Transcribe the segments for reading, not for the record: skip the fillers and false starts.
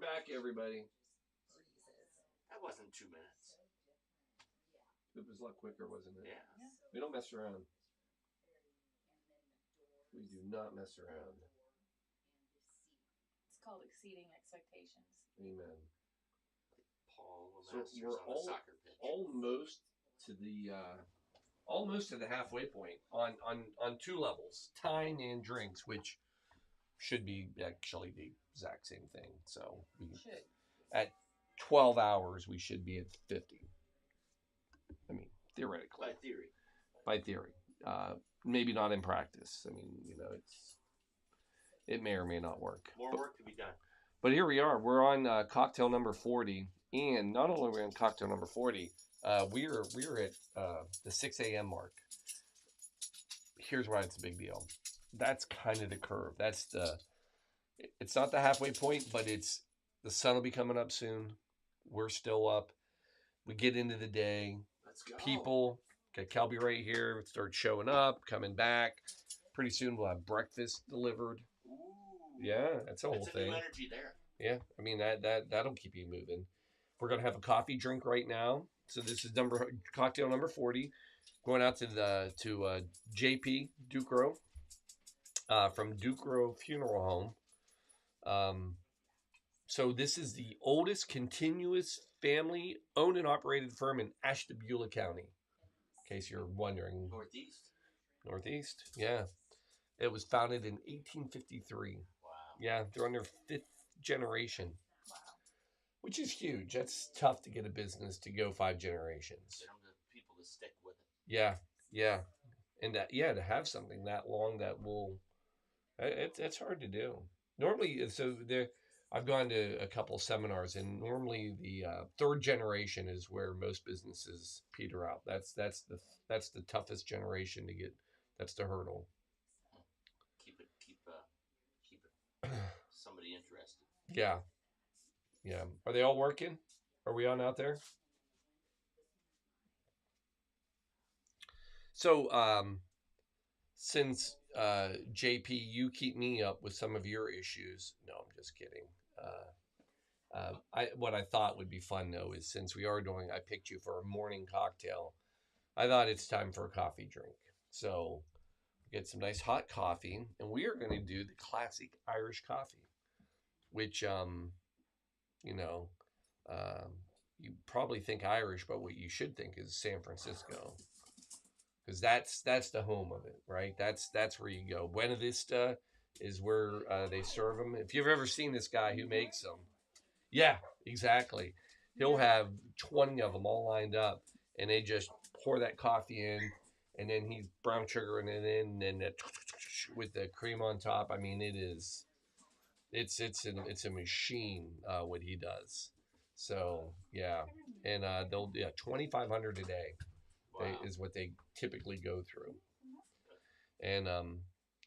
back, everybody. That wasn't 2 minutes. It was a lot quicker, wasn't it? Yeah. We don't mess around. We do not mess around. It's called exceeding expectations. Amen. Paul So Masters we're on the soccer pitch. almost to the halfway point on two levels, time and drinks, which should be actually the exact same thing. So at 12 hours we should be at 50. I mean, theoretically. By theory. Maybe not in practice. I mean, it may or may not work. More work to be done. But here we are. We're on cocktail number 40, and not only are we on cocktail number 40, we're at the 6 a.m. mark. Here's why it's a big deal. That's kind of the curve. It's not the halfway point, but the sun will be coming up soon. We're still up. We get into the day. Let's go. People, okay, Kelby right here, start showing up, coming back. Pretty soon we'll have breakfast delivered. Ooh. Yeah, that's a whole thing. New energy there. Yeah, I mean that'll keep you moving. We're gonna have a coffee drink right now. So this is cocktail number 40. Going out to JP Duke Grove from Duke Grove Funeral Home. So this is the oldest continuous family owned and operated firm in Ashtabula County. In case you're wondering. Northeast, yeah. It was founded in 1853. Wow. Yeah, they're on their 5th generation. Wow. Which is huge. That's tough to get a business to go 5 generations. Get them the people to stick with it. Yeah. And to have something that long that will, it's hard to do. Normally, I've gone to a couple of seminars, and normally the 3rd generation is where most businesses peter out. That's the toughest generation to get. That's the hurdle. Keep it somebody interested. Yeah. Are they all working? Are we on out there? So, since JP, you keep me up with some of your issues. No, I'm just kidding. What I thought would be fun though is, since I picked you for a morning cocktail, I thought it's time for a coffee drink. So get some nice hot coffee, and we are going to do the classic Irish coffee, which you probably think Irish, but what you should think is San Francisco, because that's the home of it, right? That's where you go. Buena Vista is where they serve them. If you've ever seen this guy who makes them, yeah, exactly. He'll have 20 of them all lined up, and they just pour that coffee in, and then he's brown sugar it in, and then with the cream on top. I mean, it's a machine what he does. So yeah, and they'll $2,500 a day. Wow. Is what they typically go through. And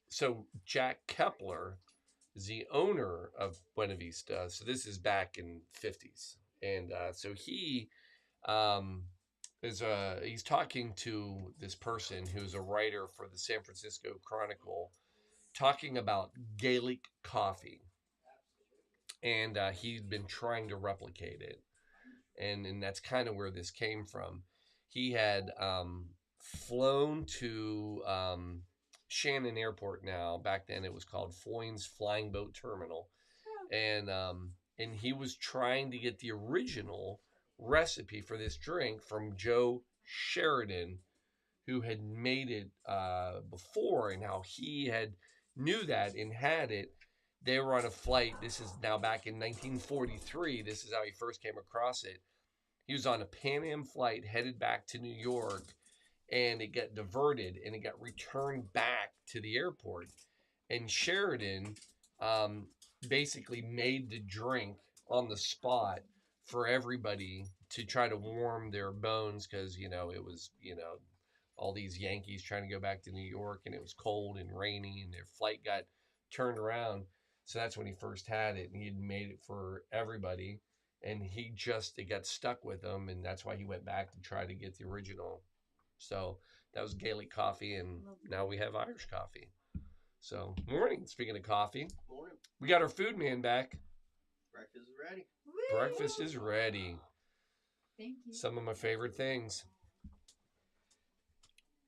so Jack Kepler is the owner of Buena Vista. So this is back in 50s. And so he he's talking to this person who's a writer for the San Francisco Chronicle, talking about Gaelic coffee. And he'd been trying to replicate it. And that's kind of where this came from. He had flown to Shannon Airport now. Back then it was called Foynes Flying Boat Terminal. And he was trying to get the original recipe for this drink from Joe Sheridan, who had made it before, and how he knew that and had it. They were on a flight. This is now back in 1943. This is how he first came across it. He was on a Pan Am flight headed back to New York, and it got diverted, and it got returned back to the airport. And Sheridan basically made the drink on the spot for everybody to try to warm their bones, because, it was, all these Yankees trying to go back to New York, and it was cold and rainy, and their flight got turned around. So that's when he first had it, and he had made it for everybody. And it got stuck with him, and that's why he went back to try to get the original. So that was Gaelic coffee, and now we have Irish coffee. So, morning. Speaking of coffee, Morning. we got our food man back. Breakfast is ready. Breakfast is ready. Thank you. Some of my favorite things.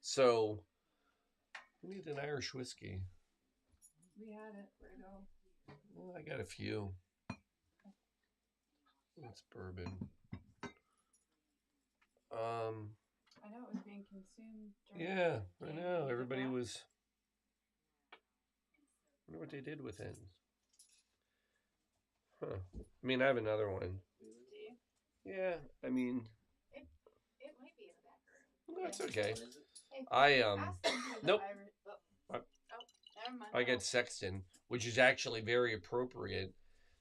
So, we need an Irish whiskey. We had it. Where'd it go? Well, I got a few. It's bourbon. I know it was being consumed. During Yeah, the I game. know. You did Everybody that? was. I wonder what they did with it. Huh. I mean, I have another one. Do you? Yeah, I mean, It might be in the back room. that's okay. What is it? Hey, I ask them who the nope. never mind. I get Sexton, which is actually very appropriate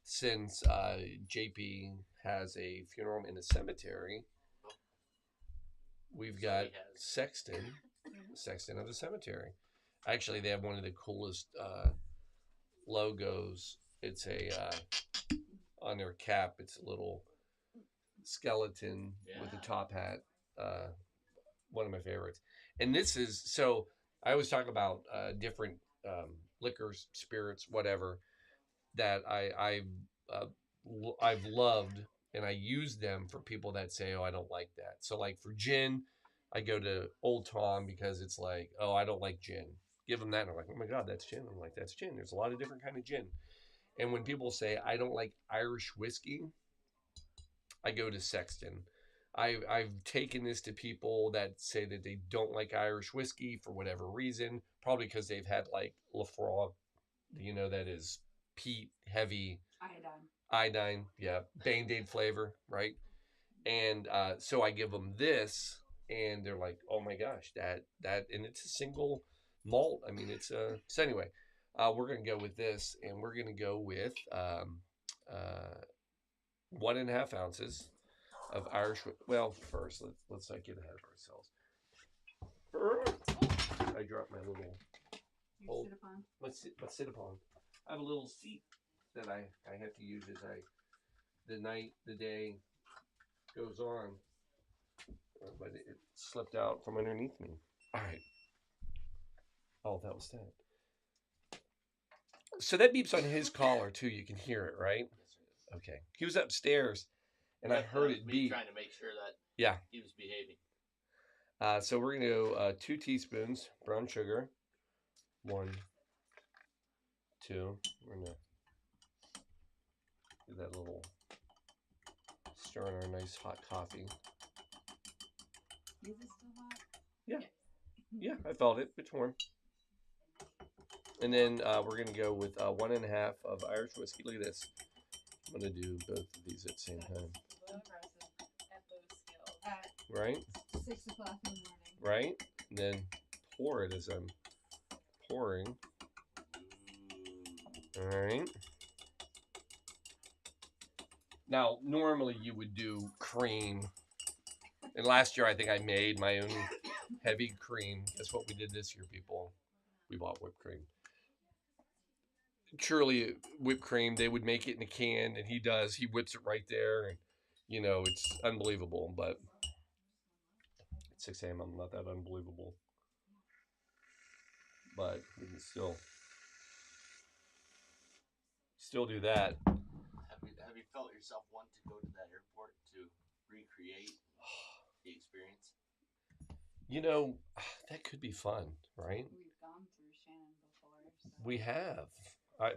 since JP has a funeral home in a cemetery. We've So got he has- Sexton of the cemetery. Actually, they have one of the coolest logos. It's a on their cap. It's a little skeleton with a Yeah. top hat. One of my favorites. And this is so. I always talk about different liquors, spirits, whatever that I've loved, and I use them for people that say, "Oh, I don't like that." So, like for gin, I go to Old Tom because it's like, "Oh, I don't like gin." Give them that, and I'm like, "Oh my God, that's gin." I'm like, "That's gin." There's a lot of different kind of gin. And when people say I don't like Irish whiskey, I go to Sexton. I've taken this to people that say that they don't like Irish whiskey for whatever reason, probably because they've had like Lafroig, that is peat heavy iodine, yeah, Band-Aid flavor, right? And so I give them this, and they're like, "Oh my gosh, that," and it's a single malt. I mean, it's a so anyway. We're gonna go with this, and we're gonna go with 1.5 ounces of Irish. Well, first let's not get ahead of ourselves. I dropped my little. You sit upon. Let's sit upon. I have a little seat that I have to use as the day goes on, but it slipped out from underneath me. All right. Oh, that was that. So that beeps on his collar too. You can hear it, right? Okay. He was upstairs, and I heard That was it me beep. trying to make sure that Yeah. he was behaving. So we're gonna go 2 teaspoons brown sugar. 1, 2. We're gonna do that little stir in our nice hot coffee. Is it still hot? Yeah. Yeah, I felt it. It's warm. And then we're gonna go with 1.5 of Irish whiskey. Look at this. I'm gonna do both of these at the same time. So aggressive at those skills. At Right? 6 o'clock in the morning. Right? And then pour it as I'm pouring. All right. Now, normally you would do cream. And last year I think I made my own heavy cream. Guess what we did this year, people? We bought whipped cream. Surely whipped cream, they would make it in a can, and he does. He whips it right there, and it's unbelievable. But at 6 a.m., I'm not that unbelievable. But we can still do that. Have you felt yourself want to go to that airport to recreate the experience? That could be fun, right? We've gone through Shannon before. So. We have.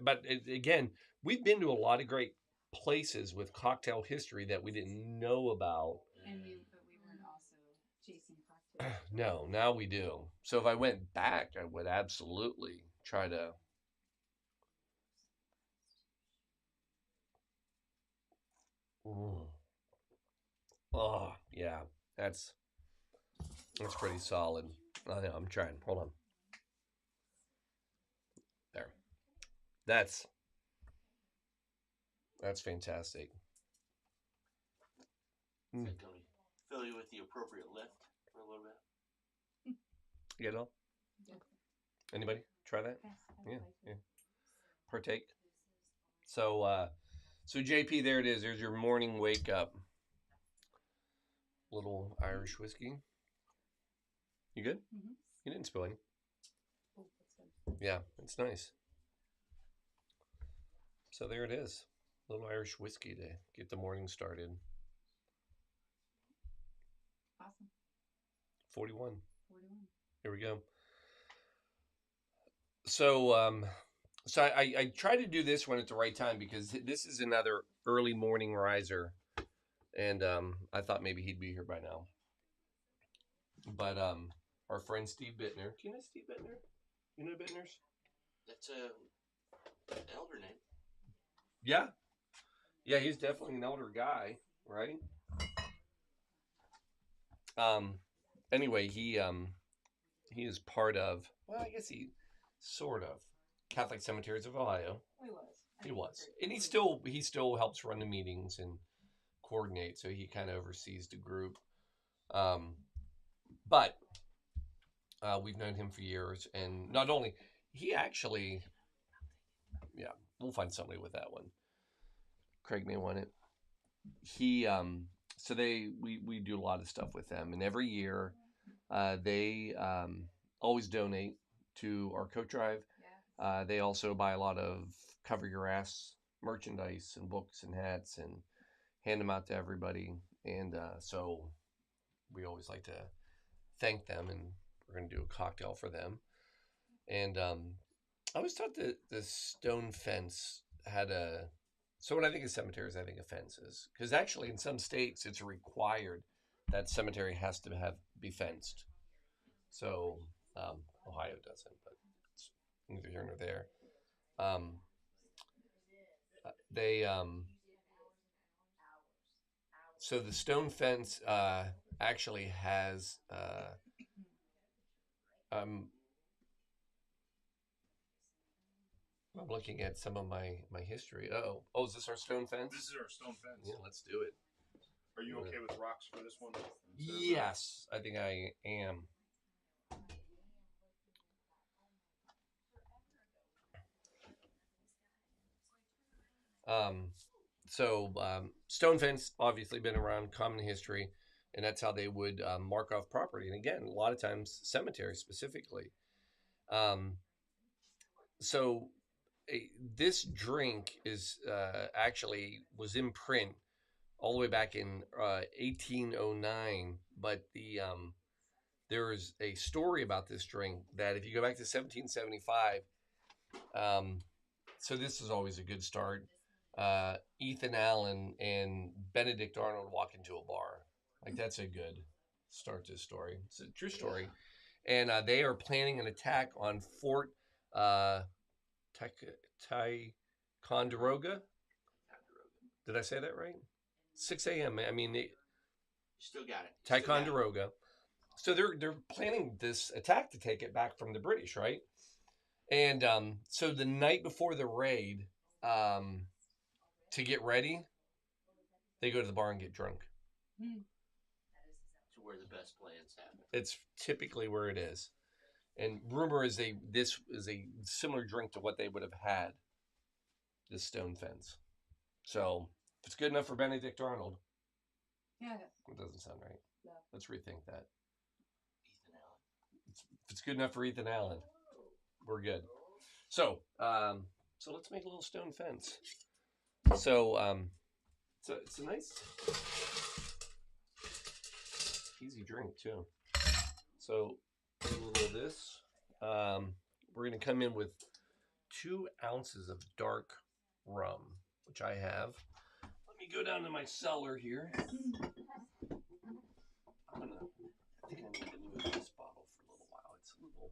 But again, we've been to a lot of great places with cocktail history that we didn't know about. But we weren't also chasing cocktails. No, now we do. So if I went back, I would absolutely try to. Ooh. Oh, yeah. That's pretty solid. I know, I'm trying. Hold on. There. That's fantastic. So can we fill you with the appropriate lift for a little bit? You get it all? Yeah. Anybody try that? Yes, I Yeah, would like yeah. to. Partake. So JP, there it is. There's your morning wake up. Little Irish whiskey. You good? Mm-hmm. You didn't spill any. Oh, that's good. Yeah, it's nice. So there it is. little Irish whiskey to get the morning started. Awesome. 41. 41. Here we go. So I try to do this one at the right time because this is another early morning riser, and I thought maybe he'd be here by now. But our friend Steve Bittner. Do you know Steve Bittner? You know Bittners? That's an elder name. Yeah, yeah, he's definitely an older guy, right? Um, anyway, he is part of. Well, I guess he sort of Catholic Cemeteries of Ohio. He was. He was, and he still helps run the meetings and coordinate. So he kind of oversees the group. Um, but we've known him for years, and not only he actually, yeah, we'll find somebody with that one. Craig may want it. He so we do a lot of stuff with them, and every year they always donate to our coat drive. They also buy a lot of cover your ass merchandise and books and hats and hand them out to everybody. And so we always like to thank them, and we're going to do a cocktail for them. And I always thought that the stone fence had a. So when I think of cemeteries, I think of fences, because actually in some states it's required that cemetery has to be fenced. So Ohio doesn't, but it's neither here nor there. Um, they So the stone fence actually has um, I'm looking at some of my history. Oh, is this our stone fence? This is our stone fence. Yeah, let's do it. Are you okay with rocks for this one? Yes, I think I am. Um, Stone fence obviously been around, common history, and that's how they would mark off property. And again, a lot of times cemeteries specifically. Um, so this drink is actually was in print all the way back in 1809, but there is a story about this drink that if you go back to 1775, so this is always a good start. Ethan Allen and Benedict Arnold walk into a bar. Like, that's a good start to the story. It's a true story. And they are planning an attack on Fort uh, Ticonderoga. Did I say that right? 6 a.m. I mean, You still got it. Ticonderoga. So they're planning this attack to take it back from the British, right? And so the night before the raid, to get ready, they go to the bar and get drunk. To where the best plans happen. It's typically where it is. And rumor is this is a similar drink to what they would have had, this stone fence. So if it's good enough for Benedict Arnold, Yeah. it doesn't sound right. No. Let's rethink that. Ethan Allen. If it's good enough for Ethan Allen, we're good. So let's make a little stone fence. So it's a nice, easy drink too. So a little of this. We're going to come in with 2 ounces of dark rum, which I have. Let me go down to my cellar here. I think I need to move this bottle for a little while. It's a little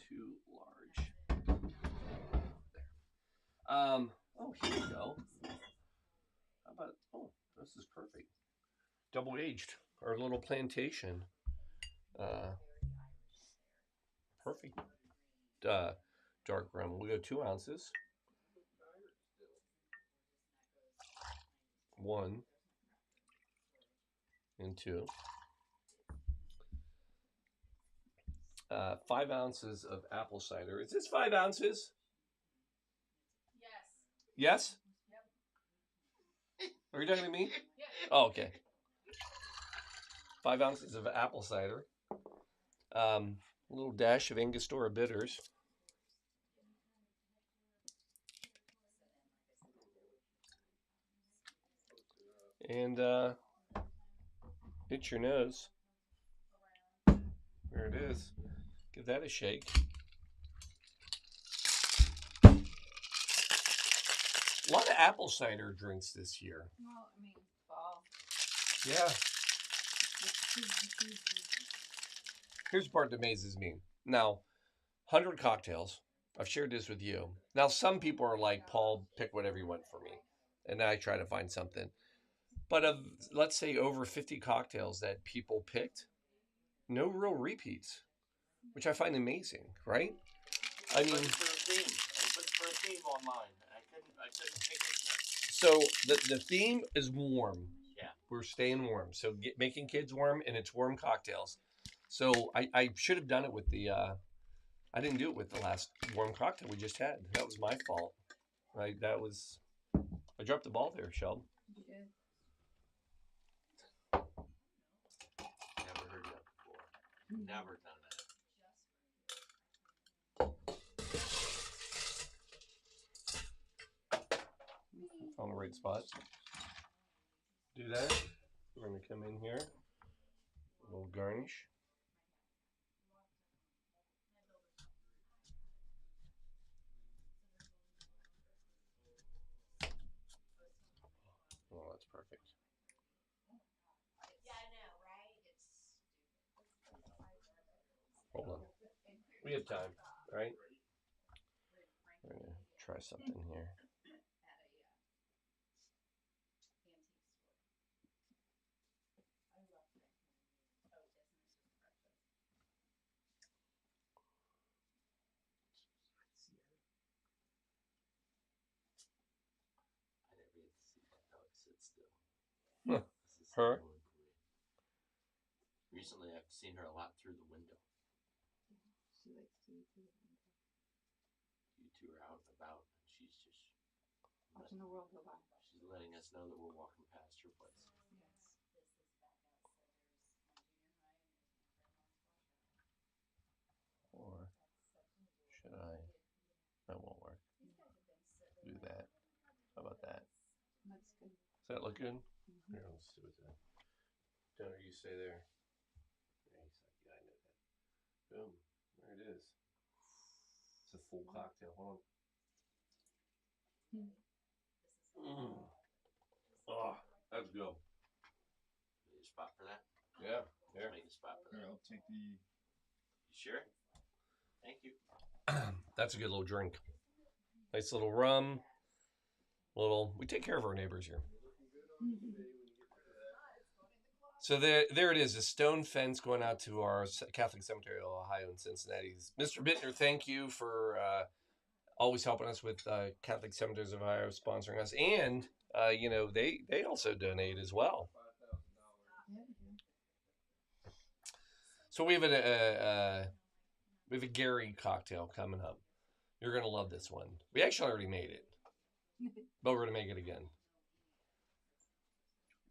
too large. There. Here we go. How about, this is perfect. Double aged. Our little plantation. Perfect. Dark rum. We'll go 2 ounces. 1 and 2. 5 ounces of apple cider. Is this 5 ounces? Yes? Yep. Are you talking to me? Yeah. Oh, okay. 5 ounces of apple cider. A little dash of Angostura bitters. And hit your nose. There it is. Give that a shake. A lot of apple cider drinks this year. Well, I mean, fall. Yeah. Here's the part that amazes me. Now, 100 cocktails. I've shared this with you. Now, some people are like, Paul, pick whatever you want for me. And I try to find something. But of, let's say, over 50 cocktails that people picked, no real repeats, which I find amazing, right? I mean, for a theme. I looked for a theme online. I couldn't pick it. so the theme is warm. Yeah. We're staying warm. So making kids warm, and it's warm cocktails. So I should have done it with the, I didn't do it with the last warm cocktail we just had. That was my fault. I dropped the ball there, Sheldon. You did. Never heard that before. Never done that. On the right spot. Do that. We're going to come in here. A little garnish. Oh, that's perfect. Hold on. We have time, right? We're going to try something here. I never get to see that dog sit still. Huh. This is Her? so cool. Recently, I've seen her a lot through the window. She likes to eat through the window. You two are out and about, and she's just Watching the world go by. she's letting us know that we're walking past her place. Yes. Or should I? That won't work. Do that. How about that? That's good. Does that look good? Mm-hmm. Here, let's do it then. Donor, you stay there. Yeah, he's like, yeah, I know that. Boom. There it is. It's a full cocktail. Hold on. Oh, that's good. Need a spot for that? Yeah. Here. Make a spot for Here, that. I'll take the. You sure? Thank you. That's a good little drink. Nice little rum. We take care of our neighbors here. So there it is, a stone fence going out to our Catholic Cemetery of Ohio in Cincinnati. Mr. Bittner, thank you for always helping us with Catholic Cemeteries of Ohio sponsoring us, and they also donate as well. So we have a Gary cocktail coming up. You're gonna love this one. We actually already made it, but we're gonna make it again.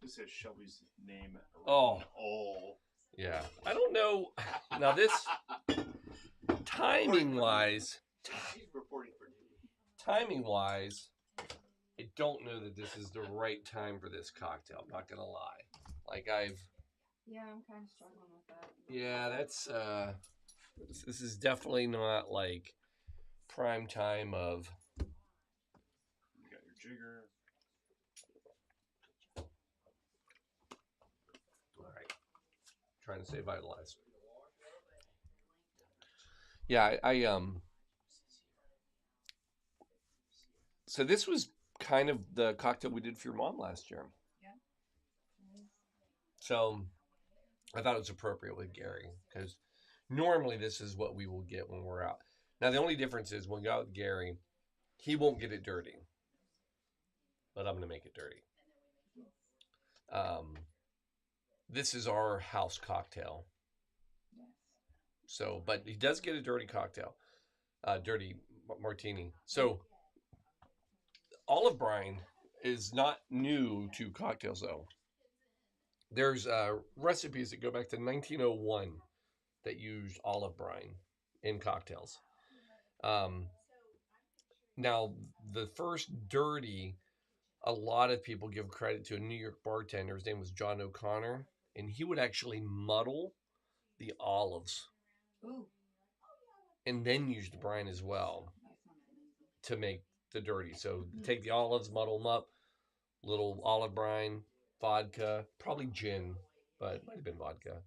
This says Shelby's name. Oh. Oh. Yeah. I don't know. Now this, timing-wise, She's reporting for duty. timing-wise, I don't know that this is the right time for this cocktail. I'm not gonna lie. Yeah, I'm kind of struggling with that. Yeah, that's this is definitely not like prime time of. You got your jigger. All right, trying to stay vitalized. Yeah, I So this was kind of the cocktail we did for your mom last year. Yeah. So I thought it was appropriate with Gary because normally this is what we will get when we're out. Now the only difference is when we go out with Gary, he won't get it dirty, but I'm going to make it dirty. This is our house cocktail. Yes. So, but he does get a dirty cocktail, dirty martini. So olive brine is not new to cocktails though. There's recipes that go back to 1901 that used olive brine in cocktails. Now, the first dirty a lot of people give credit to a New York bartender. His name was John O'Connor, and he would actually muddle the olives Ooh, and then use the brine as well that sounds amazing. to make the dirty. So take the olives, muddle them up, little olive brine, vodka, probably gin, but it might have been vodka,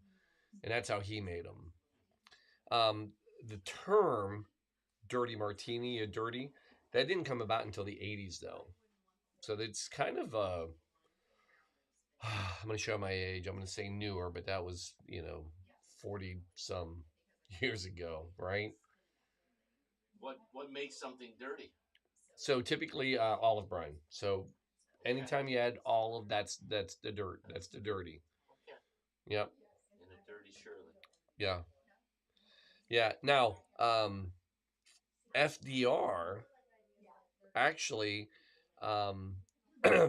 and that's how he made them. The term "dirty martini," a dirty, that didn't come about until the '80s, though. So it's kind of I'm going to show my age. I'm going to say newer, but that was 40 some years ago, right? What makes something dirty? So typically olive brine. So anytime you add olive, that's the dirt. That's the dirty. Okay. Yep. And a dirty Shirley. Yeah. Yeah. Now, FDR actually, um,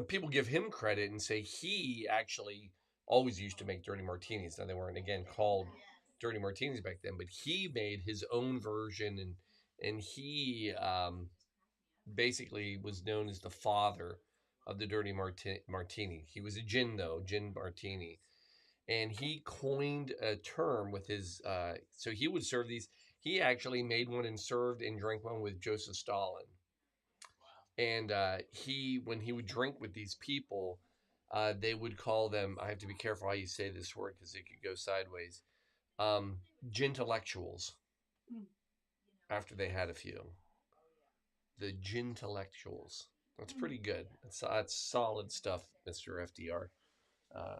people give him credit and say he actually always used to make dirty martinis. Now they weren't again called dirty martinis back then, but he made his own version, and he basically was known as the father of the dirty martini. He was a gin martini, and he coined a term with his. So he would serve these. He actually made one and served and drank one with Joseph Stalin. And when he would drink with these people, they would call them. I have to be careful how you say this word because it could go sideways. Gintellectuals. Mm. After they had a few, the gintellectuals. That's pretty good. That's solid stuff, Mr. FDR.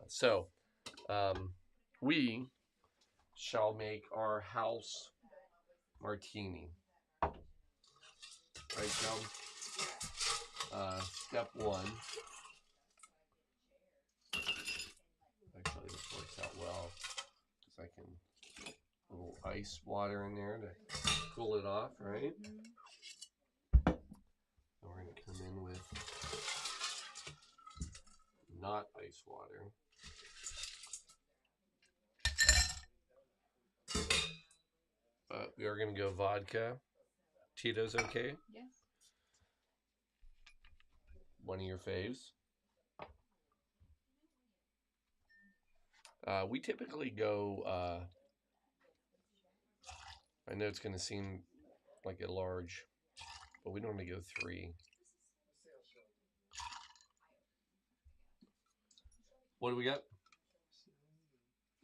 So we shall make our house martini. Right, Joe? Step one. Actually, this works out well because I can a little ice water in there to cool it off, right? And we're going to come in with not ice water. But we are going to go vodka. Tito's okay? Yes. One of your faves. We typically go, I know it's going to seem like a large, but we normally go 3. What do we got?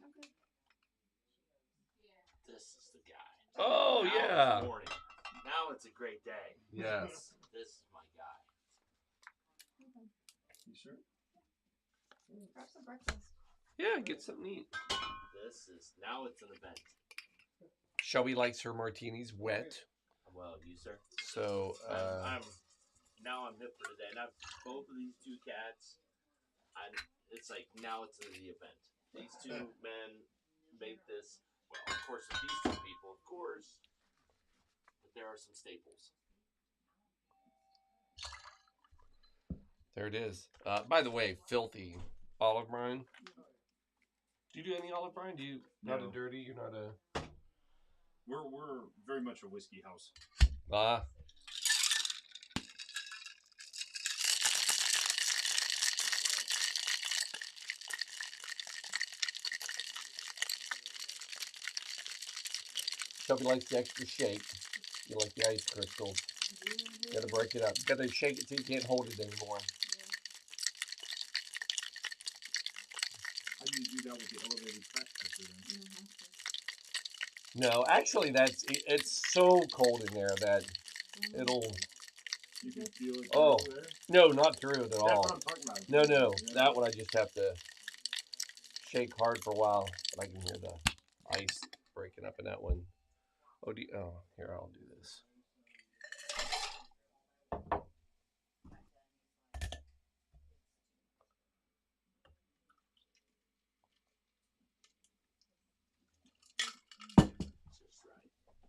Okay. This is the guy. Oh, Now yeah. It's morning. Now it's a great day. Yes. This is my guy. Okay. You sure? Grab some breakfast. Yeah, get something to eat. Now it's an event. Shelby likes her martinis wet. Well, you sir. So, I'm hip for today. And I've both of these two cats. It's like now it's the event. These two men made this. Well, of course, with these two people, of course. But there are some staples. there it is. By the way, filthy olive brine. Do you do any olive brine? Not No. a dirty? You're not a... We're very much a whiskey house. Shelby likes the extra shake. You like the ice crystals. You gotta break it up. You gotta shake it till you can't hold it anymore. How do you do that with the elevated fat pressure then? No, actually, it's so cold in there that it'll... You can feel it Oh. through there? No, not through it at That's all. what I'm talking about. No. Yeah. That one I just have to shake hard for a while. But I can hear the ice breaking up in that one. Here, I'll do this.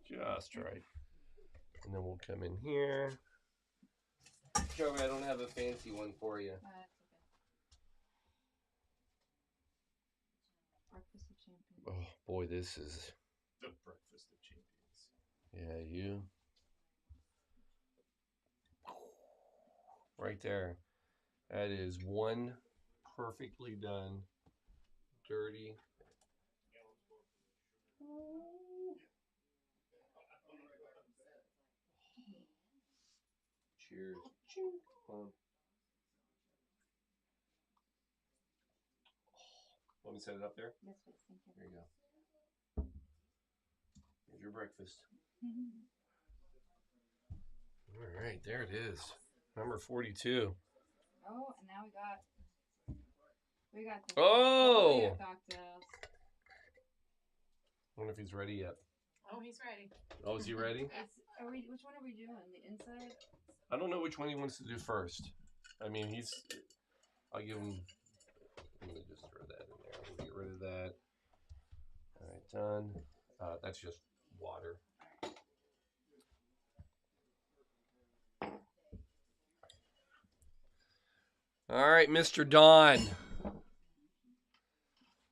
Just right. And then we'll come in here. Joey, I don't have a fancy one for you. That's okay. Breakfast of champions. Oh, boy, this is... The breakfast of champions. Yeah, you... Right there. That is one perfectly done, dirty. Cheers. Let me set it up there. Yes, please. Thank you. There you go. Here's your breakfast. All right, there it is. Number 42. Oh, and now we got the Oh! cocktails. I wonder if he's ready yet. Oh, he's ready. Oh, is he ready? Which one are we doing? The inside? I don't know which one he wants to do first. I mean, I'll give him. Let me just throw that in there. We'll get rid of that. All right, done. That's just water. All right, Mr. Don.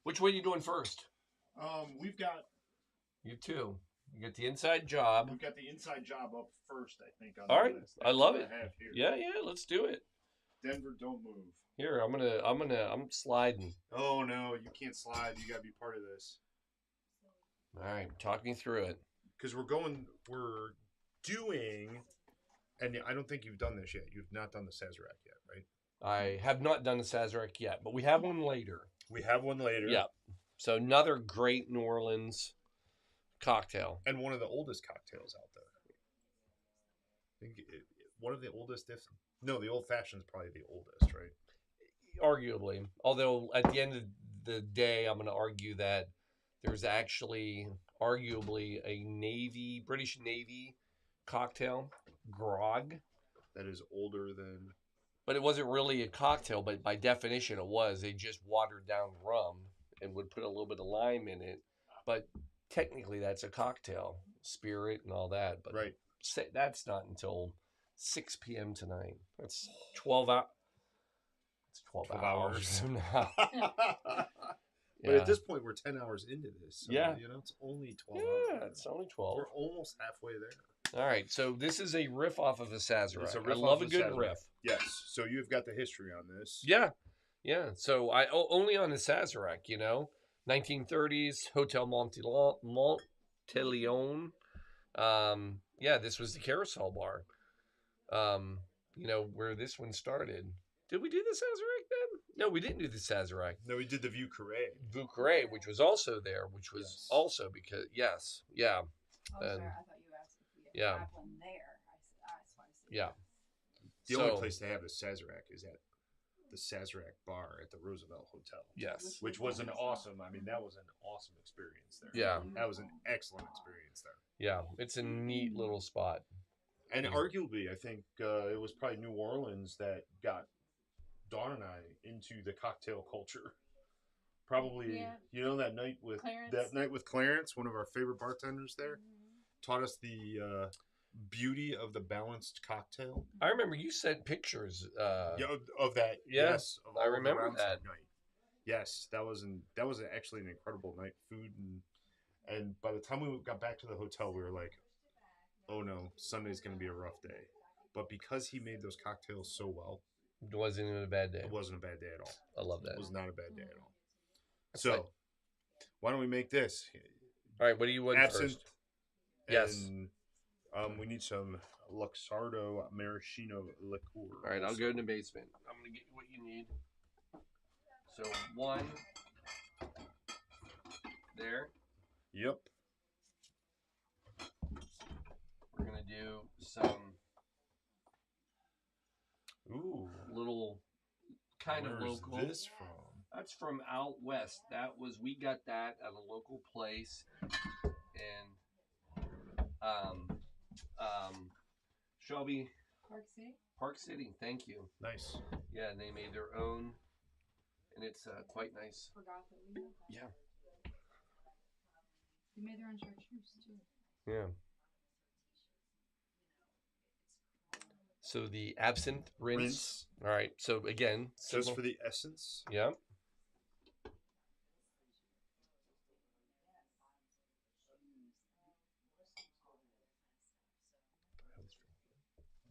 Which way are you doing first? We've got You too. You get the inside job. We've got the inside job up first, I think. On All the right, list. I love what it. I have here. Yeah, let's do it. Denver, don't move. Here, I'm sliding. Oh no, you can't slide. You got to be part of this. All right, talk me through it. Because we're doing, and I don't think you've done this yet. You've not done the Sazerac yet, right? I have not done the Sazerac yet, but we have one later. We have one later. Yeah. So another great New Orleans cocktail. And one of the oldest cocktails out there. I think one of the oldest, no, the old fashioned is probably the oldest, right? Arguably. Although at the end of the day, I'm going to argue that there's actually arguably a British Navy cocktail, grog. That is older than... But it wasn't really a cocktail, but by definition it was. They just watered down rum and would put a little bit of lime in it. But technically that's a cocktail, spirit and all that. But right. That's not until 6 p.m. tonight. That's 12 hours. It's 12 hours now. But at this point, we're 10 hours into this. So, yeah. It's only 12 hours. Yeah, it's only 12. We're almost halfway there. All right, so this is a riff off of a Sazerac. I love a good riff. Yes, so you've got the history on this. Yeah. So I only on the Sazerac, 1930s, Hotel Monteleone. This was the Carousel Bar. Where this one started. Did we do the Sazerac then? No, we didn't do the Sazerac. No, we did the Vieux Carré, which was also there, which was also because, yes. Yeah. Oh, sorry. I thought you asked if we have one there. That's why I said yeah. The only place to have the Sazerac is at the Sazerac Bar at the Roosevelt Hotel. Yes. Which was that was an awesome experience there. Yeah. That was an excellent experience there. Yeah. It's a neat little spot. And arguably, I think it was probably New Orleans that got Dawn and I into the cocktail culture. Probably, that night with Clarence, one of our favorite bartenders there, taught us the beauty of the balanced cocktail. I remember you sent pictures. Of that. Yeah, yes, of I remember that night. Yes, that was actually an incredible night. Food and by the time we got back to the hotel, we were like, oh no, Sunday's going to be a rough day. But because he made those cocktails so well, it wasn't even a bad day. It wasn't a bad day at all. I love that. It was not a bad day at all. So, why don't we make this? All right, what do you want first? Yes. And we need some Luxardo Maraschino liqueur. All right, I'll go in the basement. I'm going to get you what you need. So, one. There. Yep. We're going to do some... Ooh. Little kind of local. Where's this from? That's from out west. We got that at a local place, and Shelby Park City. Thank you. Nice. Yeah, and they made their own, and it's quite nice. Forgot that we had that. Yeah. They made their own chartreuse too. Yeah. So the absinthe rinse. All right. So again, just for the essence. Yeah.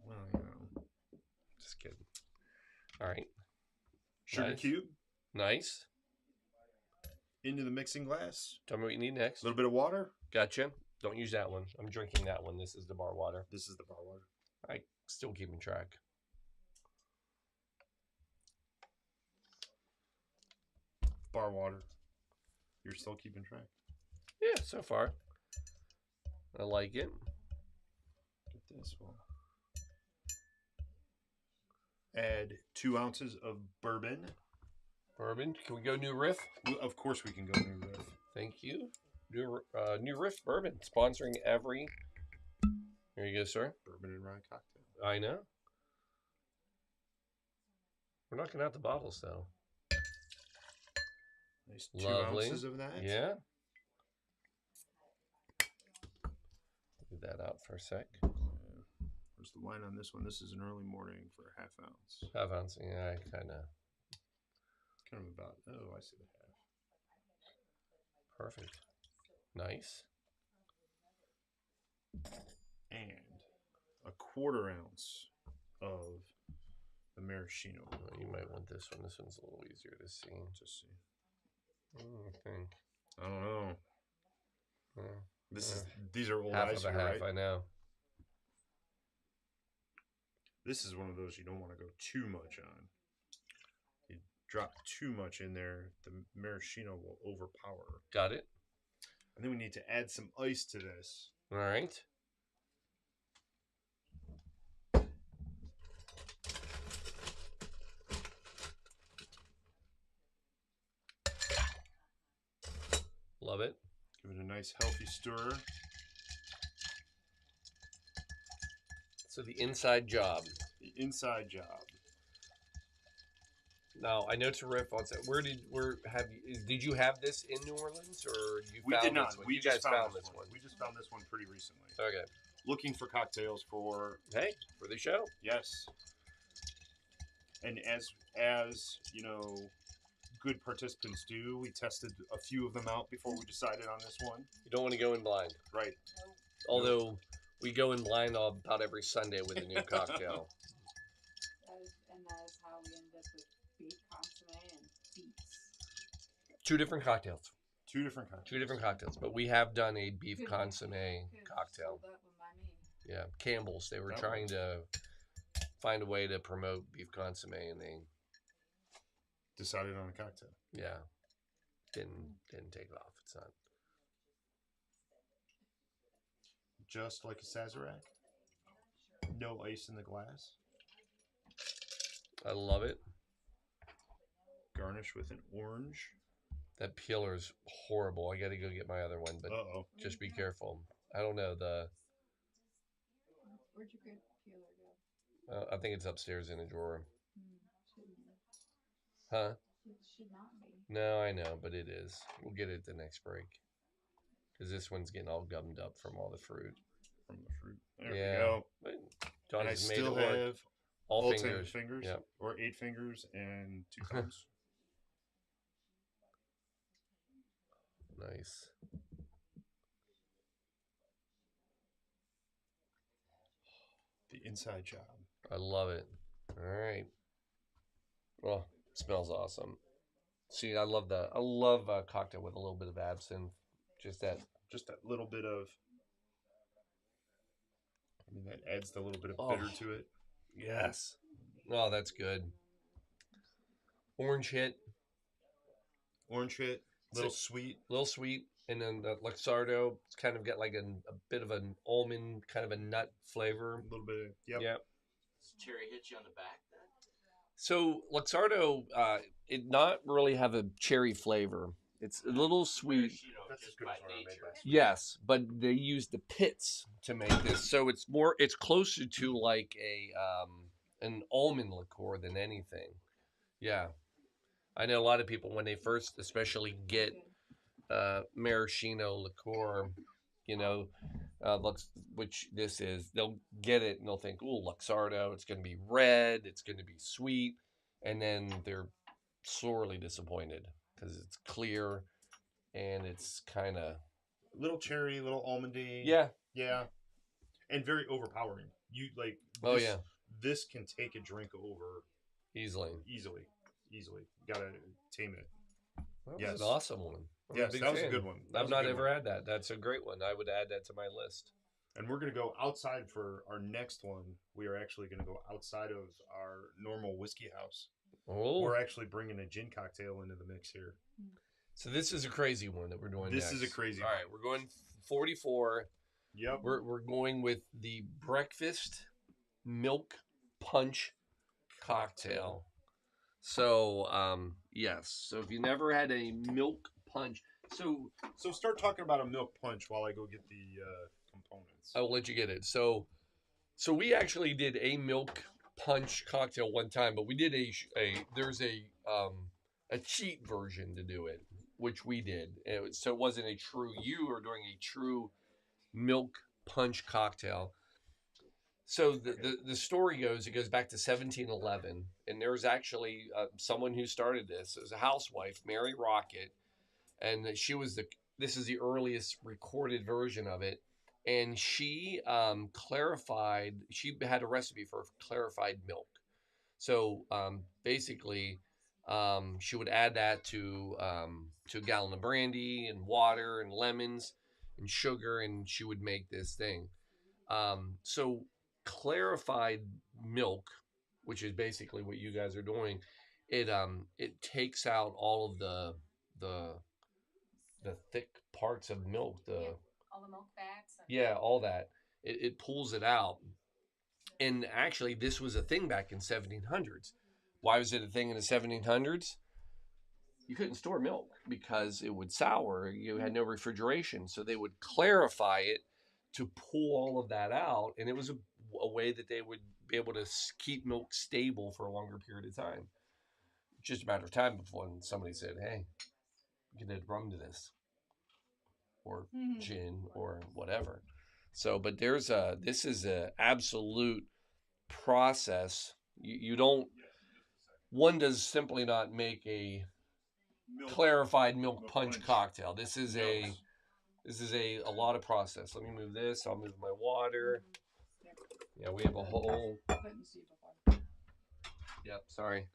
Well, just kidding. All right. Sugar Nice. cube Nice. into the mixing glass. Tell me what you need next. A little bit of water. Gotcha. Don't use that one. I'm drinking that one. This is the bar water. This is the bar water. I still keeping track. Bar water. You're still keeping track. Yeah, so far. I like it. Get this one. Add 2 ounces of bourbon. Bourbon. Can we go new riff? Of course we can go new riff. Thank you. New riff bourbon sponsoring every. Here you go, sir. Bourbon and rye cocktail. I know. We're knocking out the bottles though. Nice 2 Lovely. ounces of that. Yeah. Leave that out for a sec. Where's the wine on this one? This is an early morning for a half ounce. Half ounce. Yeah, I kind of. Kind of about. Oh, I see the half. Perfect. Nice. And a 1/4 ounce of the maraschino. Oh, you might want this one. This one's a little easier to see. Just see. I think. I don't know. These are old Half eyes of a here, half. right? I know. This is one of those you don't want to go too much on. You drop too much in there, the maraschino will overpower. Got it. And then we need to add some ice to this. All right. Love it. Give it a nice healthy stir. So the inside job. The inside job. Now I know to riff on that. Did you have this in New Orleans or you We found did not. this one? We You just guys found this one. We just found this one pretty recently. Okay. Looking for cocktails for For the show. yes. And as you know, good participants do, we tested a few of them out before we decided on this one. You don't want to go in blind. Right. Although we go in blind about every Sunday with a new cocktail. That is how we ended up with beef consomme and beets. Two different cocktails. Two different cocktails. But we have done a beef Could've- consomme could've cocktail. sold that one by me. Yeah, Campbell's. They were That trying to find a way to promote beef consomme, and they Decided on a cocktail. didn't take off. It's not. Just like a Sazerac. No ice in the glass. I love it. Garnish with an orange. That peeler's horrible. I got to go get my other one, but Uh-oh. just be careful. I don't know Where'd your good peeler go? I think it's upstairs in a drawer. Shouldn't be. Huh? It should not be. No, I know, but it is. We'll get it the next break. Because this one's getting all gummed up from all the fruit. From the fruit. There Yeah. we go. But And John I has made still it work. have All 10 fingers. fingers. Yep. Or 8 fingers and 2 thumbs. Nice. The inside job. I love it. All right. Well, smells awesome. See, I love a cocktail with a little bit of absinthe. Just that. Just that little bit of. I mean, that adds the little bit of bitter to it. Yes. Oh, that's good. Orange hit. Orange hit. Little sweet. Little sweet. And then the Luxardo, it's kind of got like a bit of an almond, kind of a nut flavor. A little bit of. Yep. Yep. Does cherry hit you on the back then? So Luxardo, it not really have a cherry flavor. It's a little sweet. Maraschino, That's as just good by as what I made nature. last week. Yes, but they use the pits to make this, so it's closer to like an almond liqueur than anything. Yeah, I know a lot of people when they first, especially get maraschino liqueur, which this is, they'll get it and they'll think, "Ooh, Luxardo, it's going to be red, it's going to be sweet," and then they're sorely disappointed because it's clear and it's kind of Little cherry, little almondy. yeah. Yeah. And very overpowering. You like. Oh this, yeah, This can take a drink over easily. easily. easily. You gotta tame it. That was Yes. an awesome one. I'm a Yes, big that was a fan. good one. That I've was a not good ever one. had that. That's a great one. I would add that to my list. And we're gonna go outside for our next one. We are actually gonna go outside of our normal whiskey house. Oh, We're actually bringing a gin cocktail into the mix here. so this is a crazy one that we're doing This next. is a crazy All one. right, we're going 44. Yep. We're going with the breakfast milk punch cocktail. So, yes. So if you never had a milk punch, so start talking about a milk punch while I go get the components. I will let you get it. So we actually did a milk punch cocktail one time, but we did there's a cheat version to do it, which we did. So it wasn't a true. You are doing a true milk punch cocktail. So the story goes, it goes back to 1711, and there's actually someone who started this. It was a housewife, Mary Rocket, and this is the earliest recorded version of it. And she she had a recipe for clarified milk. So basically, she would add that to a gallon of brandy and water and lemons and sugar, and she would make this thing. So clarified milk, which is basically what you guys are doing, it takes out all of the thick parts of milk, all the milk fats. all that. It pulls it out. And actually, this was a thing back in 1700s. Why was it a thing in the 1700s? You couldn't store milk because it would sour. You had no refrigeration, so they would clarify it to pull all of that out, and it was a way that they would be able to keep milk stable for a longer period of time. It's just a matter of time before somebody said, "Hey, you can add rum to this, or gin, or whatever." So, but this is a absolute process. You don't. One does simply not make a clarified milk punch cocktail. This is a lot of process. Let me move this. I'll move my water. Yeah, we have a whole. Yep, sorry.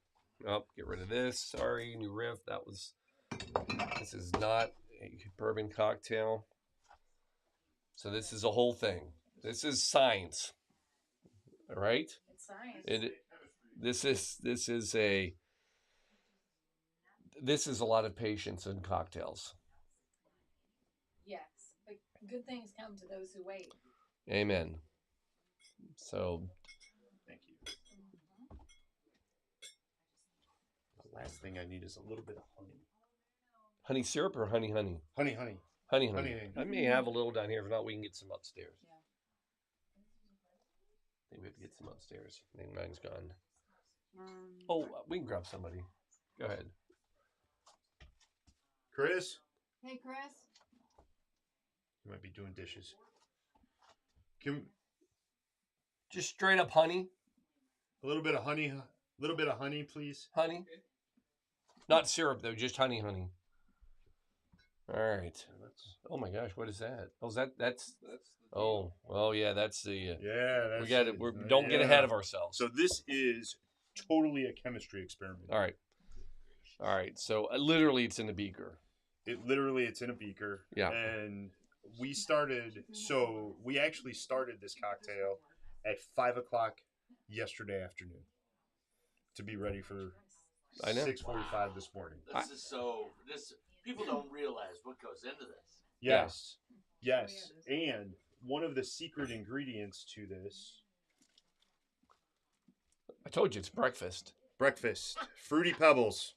Oh, get rid of this. Sorry, new riff. This is not a bourbon cocktail. So this is a whole thing. This is science. All right? It's science. This is a lot of patience in cocktails. Yes, but good things come to those who wait. Amen. So, thank you. The last thing I need is a little bit of honey. Honey syrup or honey? Honey. Honey. I may have a little down here. If not, we can get some upstairs. Yeah. I think we have to get some upstairs. I think mine's gone. We can grab somebody. Go ahead. Chris? Hey, Chris. You might be doing dishes. Just straight up honey? A little bit of honey, please. Honey? Not syrup, though. Just honey. All right. Oh, my gosh. What is that? Oh, that's oh, well, yeah, that's the... yeah, that's we got it. Don't get ahead of ourselves. So this is totally a chemistry experiment. All right. So literally it's in a beaker. It's in a beaker. Yeah. And we actually started this cocktail at 5:00 yesterday afternoon to be ready for 6:45 this morning. People don't realize what goes into this. Yes. And one of the secret ingredients to this, I told you it's breakfast. Fruity Pebbles.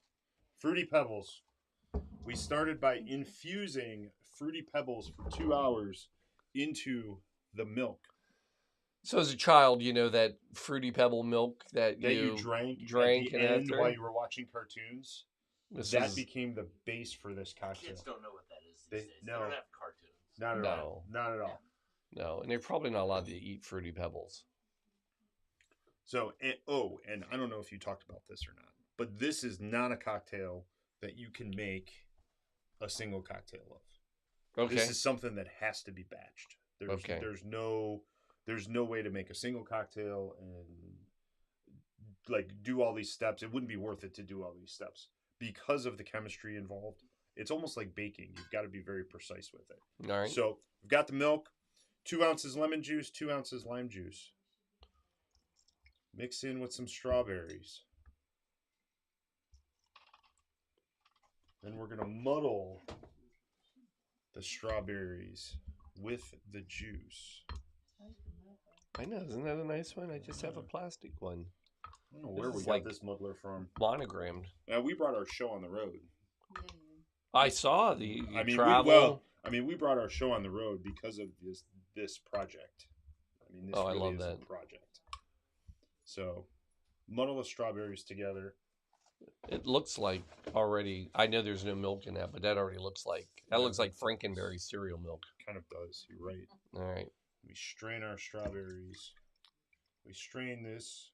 We started by infusing Fruity Pebbles for 2 hours into the milk. So as a child, you know that Fruity Pebble milk that you drank at the end after? while you were watching cartoons. Became the base for this cocktail. Kids don't know what that is these days. No. They don't have cartoons. Not at all. No, and they're probably not allowed to eat Fruity Pebbles. So, and I don't know if you talked about this or not, but this is not a cocktail that you can make a single cocktail of. Okay. This is something that has to be batched. There's no way to make a single cocktail and like do all these steps. It wouldn't be worth it to do all these steps because of the chemistry involved. It's almost like baking. You've got to be very precise with it. All right. So we've got the milk, 2 ounces lemon juice, 2 ounces lime juice. Mix in with some strawberries. Then we're gonna muddle the strawberries with the juice. I know, isn't that a nice one? I just have a plastic one. I don't know where This we is got like this muddler from. Monogrammed. Now we brought our show on the road. I saw the travel. We brought our show on the road because of this project. This I really love is that a project. So, muddle the strawberries together. It looks like already. I know there's no milk in that, but that already looks like Frankenberry cereal milk. Kind of does. You're right. All right. We strain our strawberries. We strain this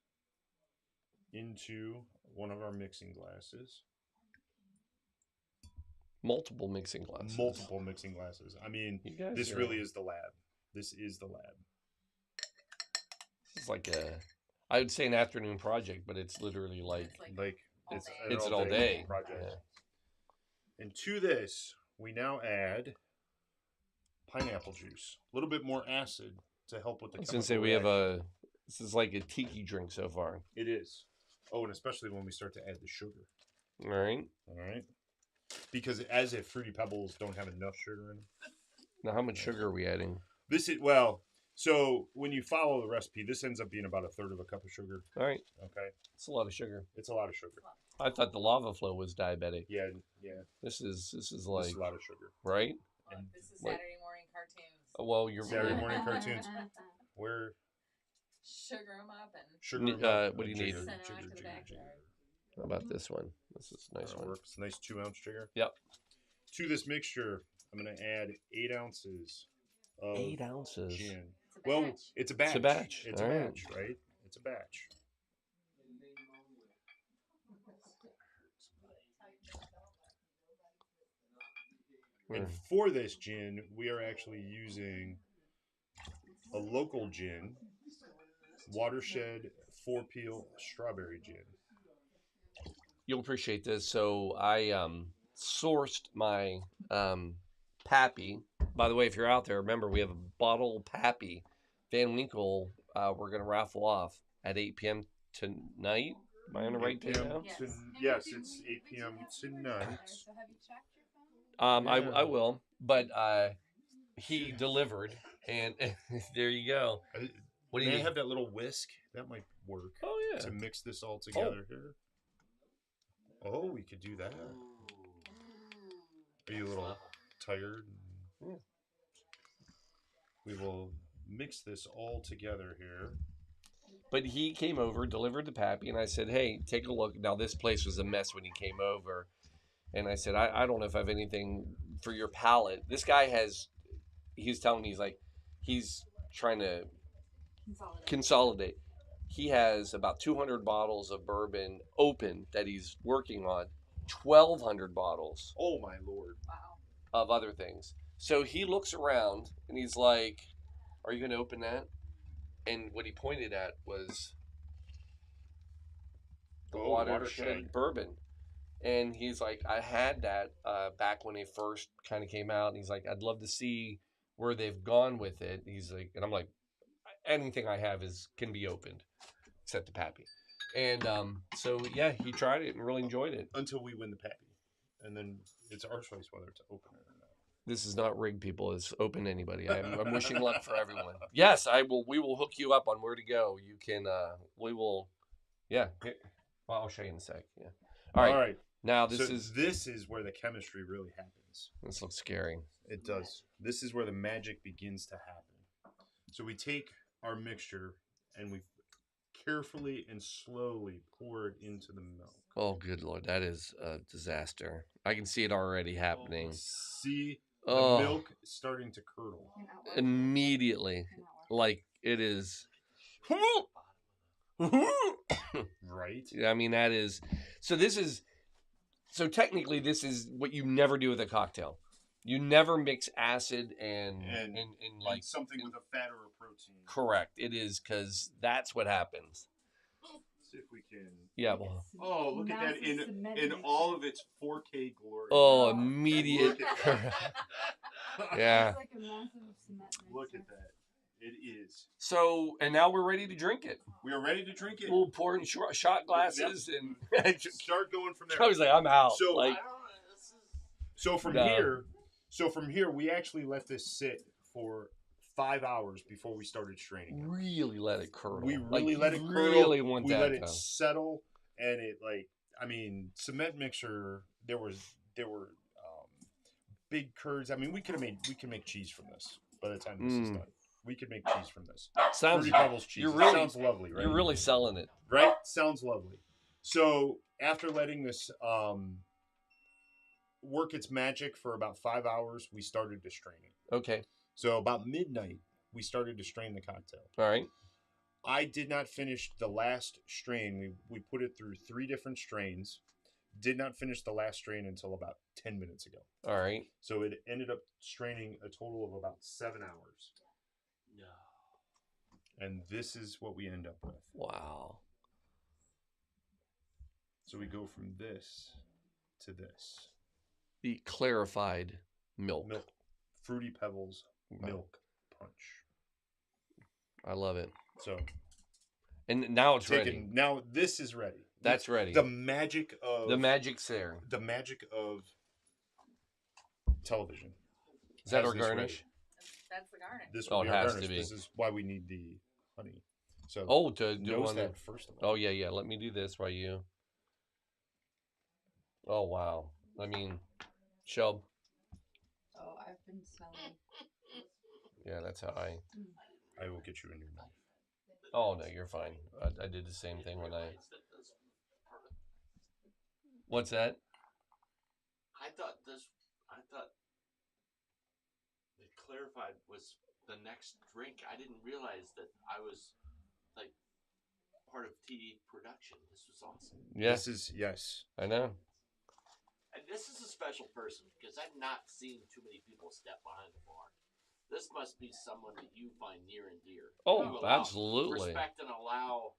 into one of our mixing glasses. Multiple mixing glasses. Multiple mixing glasses. This really is the lab. This is the lab. It's like I would say an afternoon project, but it's literally it's an all day project. Yeah. And to this, we now add pineapple juice. A little bit more acid to help with the. I was gonna say we have this is like a tiki drink so far. It is. Oh, and especially when we start to add the sugar. All right. Because as if Fruity Pebbles don't have enough sugar in them. Now, how much sugar are we adding? So when you follow the recipe, this ends up being about 1/3 of a cup of sugar. All right. Okay. It's a lot of sugar. It's a lot of sugar. I thought the lava flow was diabetic. Yeah. This is like a lot of sugar, right? And this is Saturday morning cartoons. Well, you're Saturday morning cartoons. Where sugar them up and sugar. What do you need? send them out to the backyard. How about this one? This is a nice one. It's a nice 2-ounce sugar. Yep. To this mixture, I'm going to add 8 ounces of 8 ounces. gin. It's a batch. It's a batch. It's a batch. Right? It's a batch. And for this gin, we are actually using a local gin, Watershed 4-Peel Strawberry Gin. You'll appreciate this. So I sourced my Pappy. By the way, if you're out there, remember we have a bottle Pappy Van Winkle. We're going to raffle off at 8 p.m. tonight. Am I on the right day now? Yes, it's 8 p.m. tonight. So have you checked your phone? I will. But he delivered, and there you go. What do you have that little whisk? That might work. Oh, yeah. To mix this all together here. Oh, we could do that. Are you a little tired? Yeah. We will mix this all together here. But he came over, delivered the Pappy, and I said, hey, take a look. Now, this place was a mess when he came over. And I said, I don't know if I have anything for your palate. This guy he's telling me, he's trying to consolidate. He has about 200 bottles of bourbon open that he's working on, 1,200 bottles. Oh, my Lord. Wow. Of other things. So he looks around and he's like, are you going to open that? And what he pointed at was the Watershed bourbon. And he's like, I had that back when they first kind of came out. And he's like, I'd love to see where they've gone with it. He's like, and I'm like, anything I have can be opened, except the Pappy. And so, yeah, he tried it and really enjoyed it. Until we win the Pappy. And then it's our choice whether to open it or not. This is not rigged, people. It's open to anybody. I'm wishing luck for everyone. Yes, I will. We will hook you up on where to go. You can, we will, yeah. Well, I'll show you in a sec. Yeah. All right. Now this is where the chemistry really happens. This looks scary. It does. This is where the magic begins to happen. So we take our mixture and we carefully and slowly pour it into the milk. Oh, good Lord. That is a disaster. I can see it already happening. See the milk starting to curdle. Immediately. Like it is. Right? I mean, that is. So technically, this is what you never do with a cocktail. You never mix acid and like something with a fat or a protein. Correct. It is because that's what happens. see if we can. Yeah. Well. Oh, look at that in all of its 4K glory. Oh, immediate. Look at Yeah. It's like a massive cement mixer. Look at that. It is. So, and now we're ready to drink it. We are ready to drink it. We'll pour in shot glasses and start going from there. I was like, I'm out. So, like, from here, we actually let this sit for 5 hours before we started straining. Really let it curdle. We really let it curdle. Really want we that. let it settle, and it cement mixer. There were big curds. I mean, we can make cheese from this by the time this is done. We could make cheese from this. Sounds Fruity Pebbles cheese. Sounds lovely, right? You're really selling it, right? Sounds lovely. So after letting this work its magic for about 5 hours, we started to strain it. Okay. So about midnight, we started to strain the cocktail. All right. I did not finish the last strain. We put it through 3 different strains. Did not finish the last strain until about 10 minutes ago. All right. So it ended up straining a total of about 7 hours. No. And this is what we end up with. Wow. So we go from this to this. The clarified milk. Fruity Pebbles milk punch. I love it. So, and now it's ready. Now this is ready. That's ready. The magic's there. The magic of television. Is that our garnish? That's the garnish. This will it be our has garnish. to be. This is why we need the honey. So to do one that first of all. Oh yeah. Let me do this while you. Oh wow. I mean, Shelb. Oh, I've been smelling. Yeah, that's how I will get you a new knife. Oh no, you're fine. I did the same thing when I. What's that? I thought the clarified was the next drink. I didn't realize that I was like part of TD production. This was awesome. Yeah. Yes. I know. And this is a special person because I've not seen too many people step behind the bar. This must be someone that you find near and dear. Oh, absolutely. Respect and allow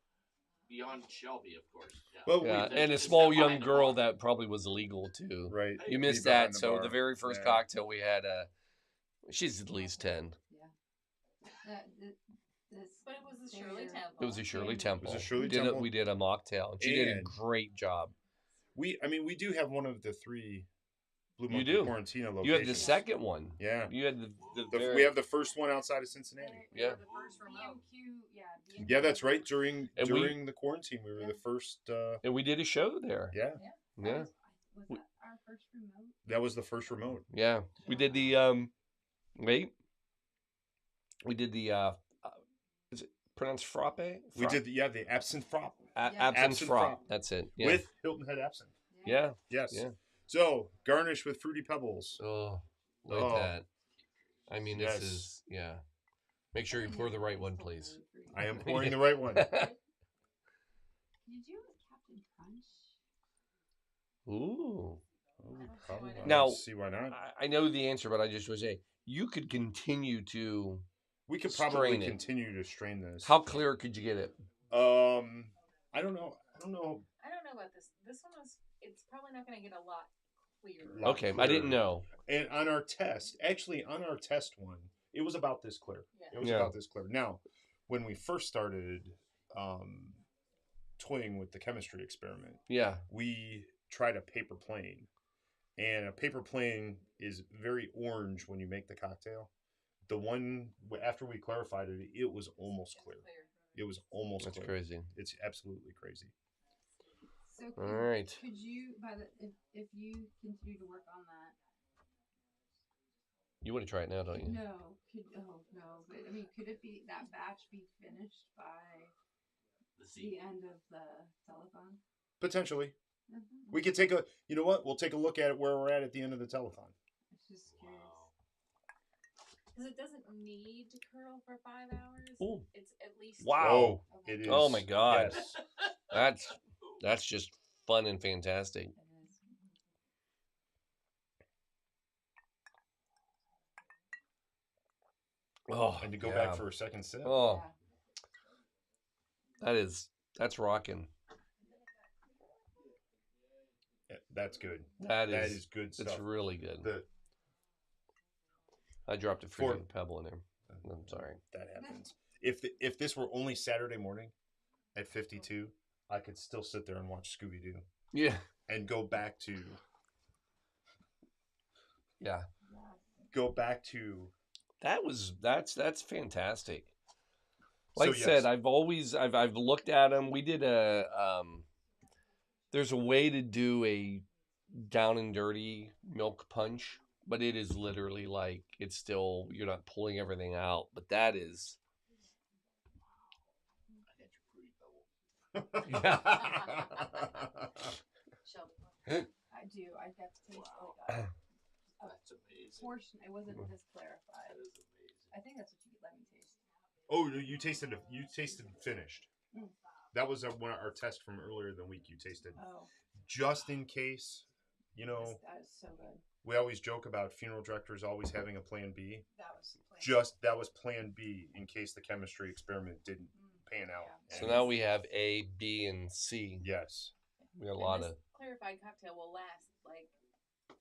beyond Shelby, of course. Yeah. Well, and a small young girl that probably was illegal too. Right. You missed that. So the very first cocktail we had, she's at least 10. Yeah. But it was a Shirley Temple. It was a Shirley Temple. It was a Shirley Temple. We did a mocktail. She did a great job. We do have one of the 3 Blue Monkey Quarantina locations. You had the second one. Yeah. You had we have the first one outside of Cincinnati. Yeah. The first remote. Yeah, that's right. During the quarantine, we were the first. And we did a show there. Yeah. Was that our first remote? That was the first remote. Yeah. We did the We did the is it pronounced frappe? We did the absinthe frappe. Absinthe frappe. That's it. Yeah. With Hilton Head absinthe. Yeah. Yes. Yeah. So garnish with Fruity Pebbles. Oh, look at that. I mean, this is Make sure you pour the right one, please. I am pouring the right one. Did you with Captain Crunch? Ooh. Probably. Now, see why not? I know the answer, but I just was saying you could continue to. We could probably continue to strain this. How clear could you get it? I don't know. I don't know about this. This one was. It's probably not going to get a lot clearer. Okay, I didn't know. And on our test one, it was about this clear. Yeah. It was about this clear. Now, when we first started toying with the chemistry experiment, we tried a paper plane. And a paper plane is very orange when you make the cocktail. The one after we clarified it, it was almost clear. It was almost clear. That's crazy. It's absolutely crazy. So all right. Could you, if you continue to work on that? You want to try it now, don't you? No. But I mean, could it be that batch be finished by the end of the telethon? Potentially. Mm-hmm. We could take a. You know what? We'll take a look at it where we're at the end of the telethon. I was just curious. Because it doesn't need to curl for 5 hours. Ooh. It's at least. Wow. It is. Oh my God. Yes. That's just fun and fantastic. Oh, and to go back for a second sip. Oh, that's rocking. That's good. That That is is good stuff. That's really good. The I dropped a freaking pebble in there. I'm sorry. That happens. If this were only Saturday morning at 52, I could still sit there and watch Scooby-Doo. Yeah. And go back to that's fantastic. Like So, I said, I've looked at them. We did there's a way to do a down and dirty milk punch, but it is literally like, it's still, you're not pulling everything out, but that is. Yeah. I do. I got to taste like a That's amazing. portion. It wasn't as clarified. That is amazing. I think that's what you let me taste. Oh, you tasted finished. Mm. That was one of our test from earlier in the week. You tasted Oh, just in case. You know, that is so good. we always joke about funeral directors always having a plan B. That was That was plan B in case the chemistry experiment didn't pan out. Yeah. So now we have A, B, and C. Yes, We got a lot of. Clarified cocktail will last like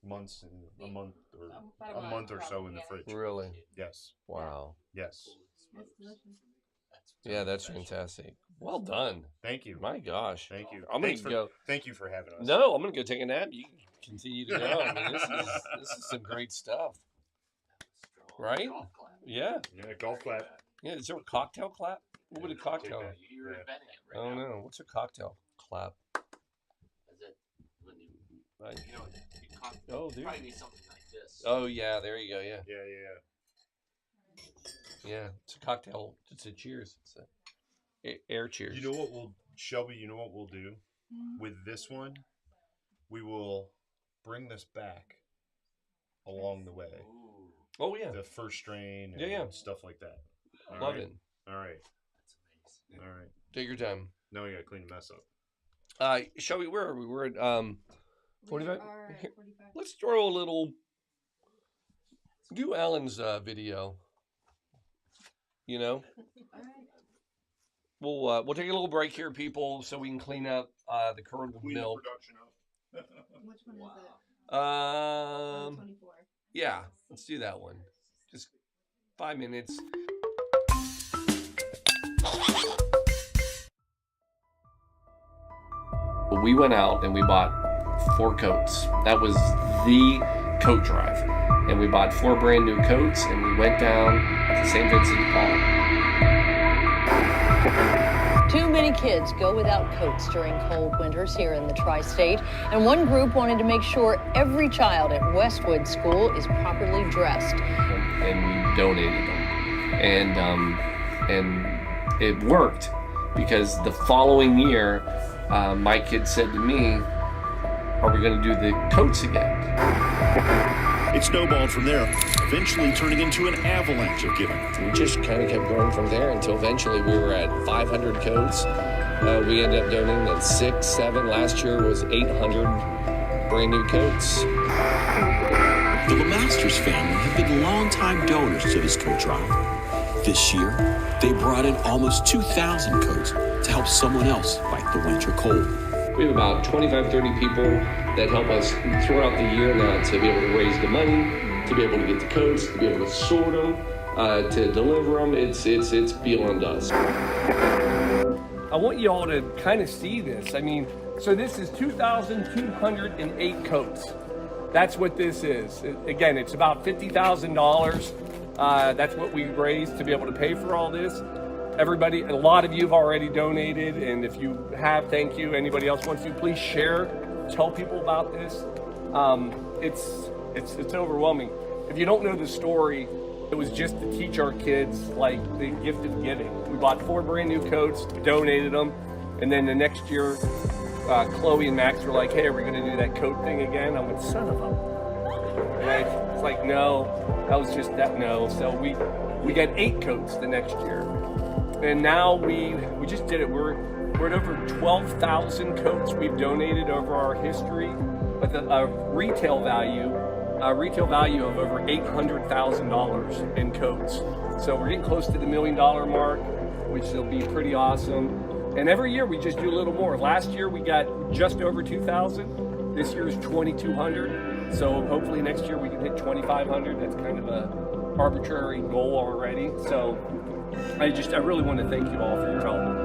months and a month or about a month or so in the fridge. Really? Yes, Wow. yes. That's delicious. Yeah, that's fantastic. Well done. Thank you. My gosh. Thank you. I'm gonna Thanks go. Thank you for having us. No, I'm gonna go take a nap. You can continue to go. I mean, this is some great stuff, right? Golf clap. Yeah. Yeah, golf clap. Yeah. Is there a cocktail clap? What would a cocktail? that. You're Yeah. inventing it I right don't now. know. What's a cocktail clap? Is it when you I- Oh, dude. Probably be something like this. Oh yeah, there you go. Yeah, Yeah. yeah. It's a cocktail. It's a cheers. It's a air cheers. You know what Shelby, you know what we'll do? Mm. With this one, we will bring this back along the way. Ooh, Oh yeah, The first strain and Yeah. stuff like that. All love right? it. All right. that's amazing. All right. Take your time. Now we gotta clean the mess up. Shelby, where are we? We're at 45? We are at 45. Let's throw a little. Do Alan's video. You know, All right. we'll take a little break here, people, so we can clean up the curdled Clean the milk. production up. Which one is it? 24. Yeah, let's do that one. Just 5 minutes. We went out and we bought 4 coats. That was the coat drive. And we bought 4 brand new coats and we went down to St. Vincent de Paul. Too many kids go without coats during cold winters here in the tri-state, and one group wanted to make sure every child at Westwood School is properly dressed. And we donated them. And it worked because the following year, my kid said to me, "Are we going to do the coats again?" It snowballed from there, eventually turning into an avalanche of giving. We just kind of kept growing from there until eventually we were at 500 coats. We ended up donating at 6, 7. Last year was 800 brand new coats. The LeMasters family have been longtime donors to this coat drive. This year, they brought in almost 2,000 coats to help someone else fight the winter cold. We have about 25, 30 people that help us throughout the year now to be able to raise the money, to be able to get the coats, to be able to sort them, to deliver them. It's beyond us. I want you all to kind of see this. I mean, so this is 2,208 coats. That's what this is. Again, it's about $50,000. That's what we raised to be able to pay for all this. Everybody, a lot of you have already donated, and if you have, thank you. Anybody else wants to, please share, tell people about this. It's overwhelming. If you don't know the story, it was just to teach our kids like the gift of giving. We bought 4 brand new coats, donated them, and then the next year, Chloe and Max were like, "Hey, are we going to do that coat thing again?" I went, "Son of a," and it's like, "No, that was just that." No, so we got 8 coats the next year. And now we just did it. We're at over 12,000 coats we've donated over our history, with a retail value of over $800,000 in coats. So we're getting close to the $1 million mark, which will be pretty awesome. And every year we just do a little more. Last year we got just over 2,000. This year's 2,200, so hopefully next year we can hit 2,500. That's kind of a arbitrary goal already. So I really want to thank you all for your help.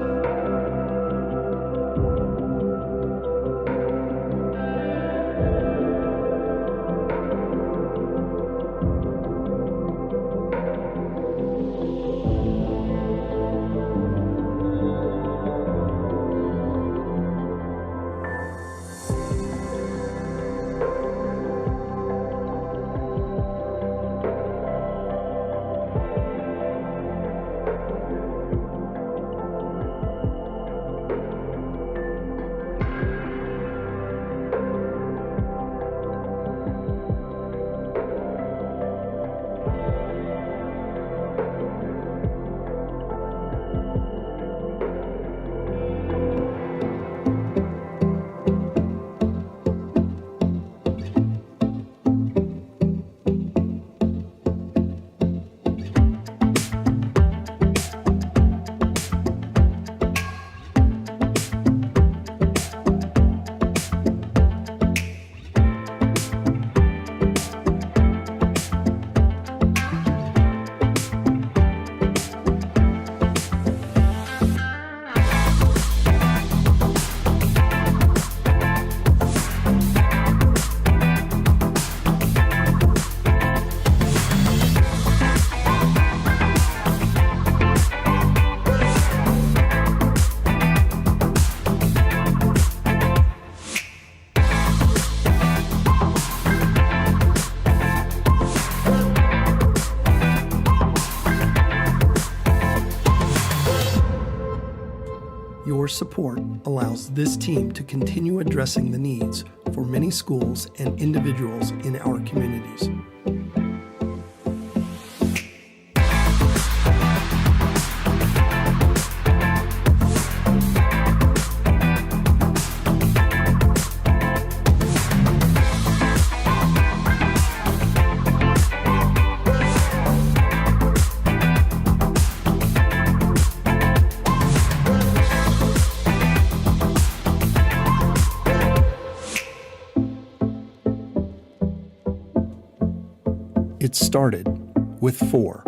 Your support allows this team to continue addressing the needs for many schools and individuals in our communities. It started with 4.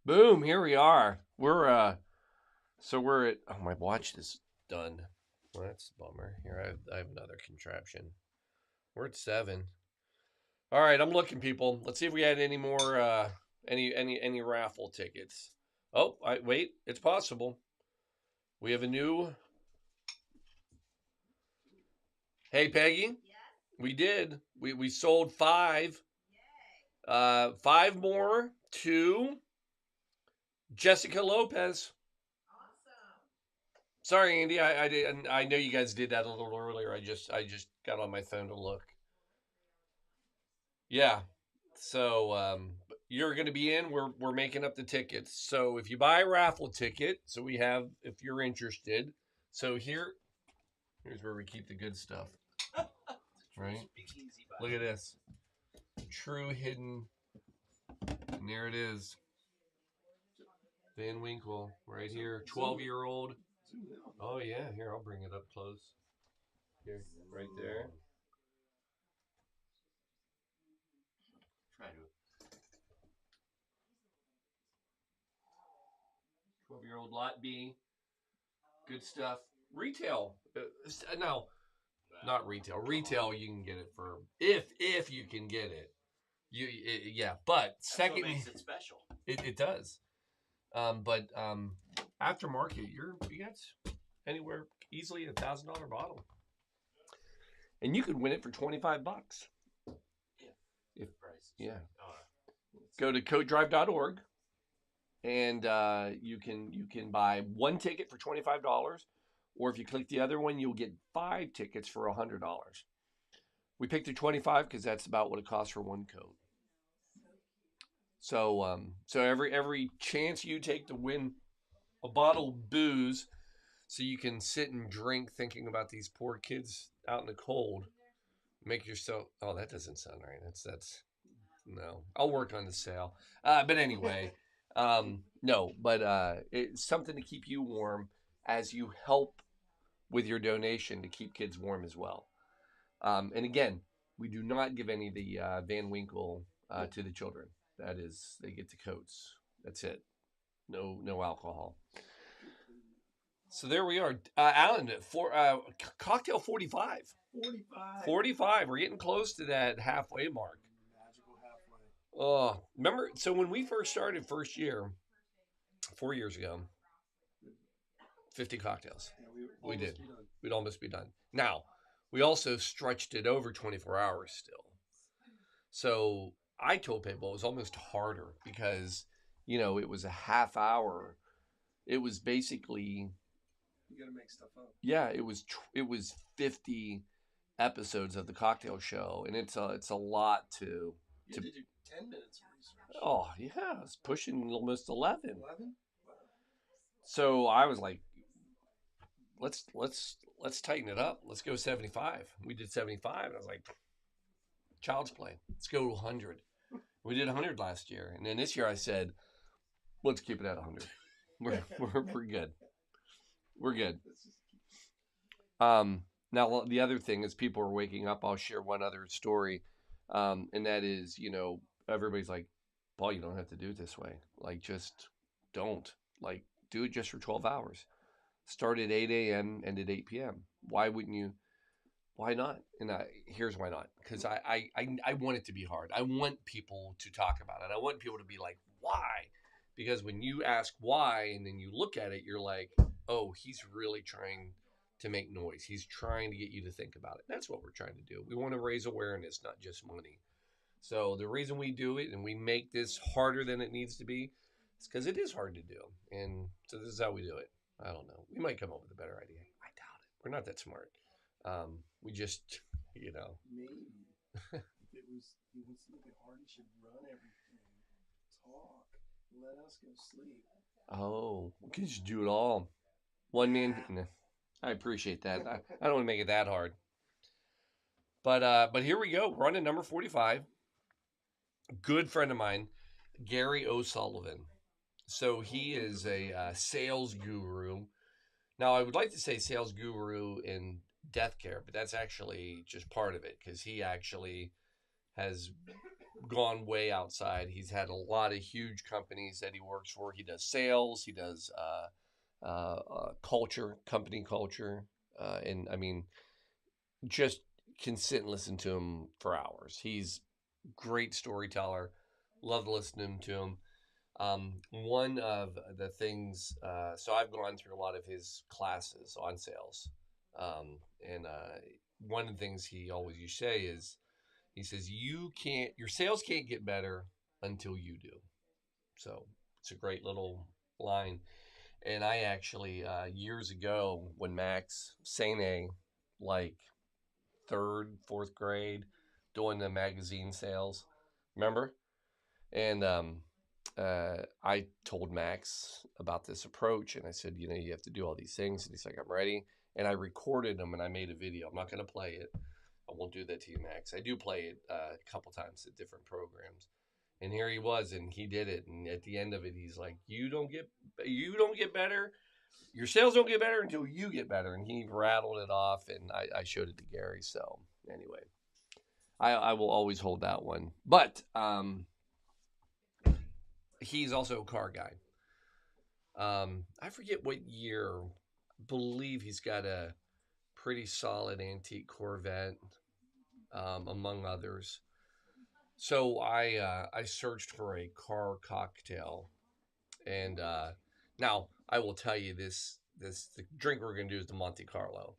Boom, here we are. We're at, oh, my watch is done. Well, that's a bummer. Here, I have another contraption. We're at 7. All right, I'm looking, people. Let's see if we had any more, any raffle tickets. Oh, wait, it's possible. We have a new. Hey, Peggy. Yes. We did. We sold 5. Yay. 5 more to Jessica Lopez. Awesome. Sorry, Andy. I know you guys did that a little earlier. I just got on my phone to look. Yeah. So you're going to be in. We're making up the tickets. So if you buy a raffle ticket, so we have, if you're interested. So here's where we keep the good stuff. Right? Look at this. True hidden. And there it is. Van Winkle, right here. 12-year-old. Oh, yeah. Here, I'll bring it up close. Here, right there. Try to. 12-year-old Lot B. Good stuff. Retail. No, not retail. Retail, you can get it for, if you can get it. Yeah, but that's second, what makes it special. It does. But aftermarket, you got anywhere easily $1,000 bottle, and you could win it for $25. If price, yeah. Go to coatdrive.org. and you can buy one ticket for $25, or if you click the other one, you'll get 5 tickets for $100. We picked the 25 because that's about what it costs for one coat. So every chance you take to win a bottle of booze, so you can sit and drink, thinking about these poor kids out in the cold. Make yourself. Oh, that doesn't sound right. That's no. I'll work on the sale. But anyway, no. But it's something to keep you warm as you help with your donation to keep kids warm as well. And again, we do not give any of the Van Winkle to the children. That is, they get the coats. That's it. No alcohol. So there we are, Alan. Cocktail 45. 45. We're getting close to that halfway mark. Magical halfway. Remember? So when we first started, first year, 4 years ago, 50 cocktails. Yeah, we did. We'd almost be done. Now, we also stretched it over 24 hours still. So I told people it was almost harder because, it was a half hour. It was basically, you got to make stuff up. Yeah, it was 50 episodes of the cocktail show, and it's a lot to. You did 10 minutes of research. Oh yeah, it's pushing almost 11. 11? Wow. So I was like, let's tighten it up. Let's go 75. We did 75, and I was like, child's play. Let's go to 100. We did 100 last year, and then this year I said, let's keep it at 100. We're good. We're good. Now the other thing is people are waking up. I'll share one other story, and that is, everybody's like, Paul, you don't have to do it this way. Like, just don't. Like, do it just for 12 hours. Start at 8 a.m. and at 8 p.m. Why wouldn't you? Why not? And here's why not. Because I want it to be hard. I want people to talk about it. I want people to be like, why? Because when you ask why and then you look at it, you're like, oh, he's really trying to make noise. He's trying to get you to think about it. That's what we're trying to do. We want to raise awareness, not just money. So the reason we do it and we make this harder than it needs to be is because it is hard to do. And so this is how we do it. I don't know. We might come up with a better idea. I doubt it. We're not that smart. We just, Maybe. If it was, he wants to make it hard, he should run everything. Talk. Let us go sleep. Oh, we can just do it all. One man. Nah, I appreciate that. I don't want to make it that hard. But here we go. We're on to number 45. Good friend of mine, Gary O'Sullivan. So he is a sales guru. Now, I would like to say sales guru in death care, but that's actually just part of it because he actually has gone way outside. He's had a lot of huge companies that he works for. He does sales. He does company culture. And I mean, just can sit and listen to him for hours. He's a great storyteller. Love listening to him. One of the things, so I've gone through a lot of his classes on sales. And one of the things he always used to say is, he says, your sales can't get better until you do. So it's a great little line. And I actually, years ago, when Max Sane, like 3rd, 4th grade, doing the magazine sales, remember? And I told Max about this approach, and I said, you have to do all these things. And he's like, I'm ready. And I recorded them, and I made a video. I'm not going to play it. I won't do that to you, Max. I do play it a couple times at different programs. And here he was, and he did it. And at the end of it, he's like, you don't get better. Your sales don't get better until you get better. And he rattled it off, and I showed it to Gary. So anyway, I will always hold that one. But he's also a car guy. I forget what year. I believe he's got a pretty solid antique Corvette, among others. So I searched for a car cocktail, and now I will tell you the drink we're gonna do is the Monte Carlo.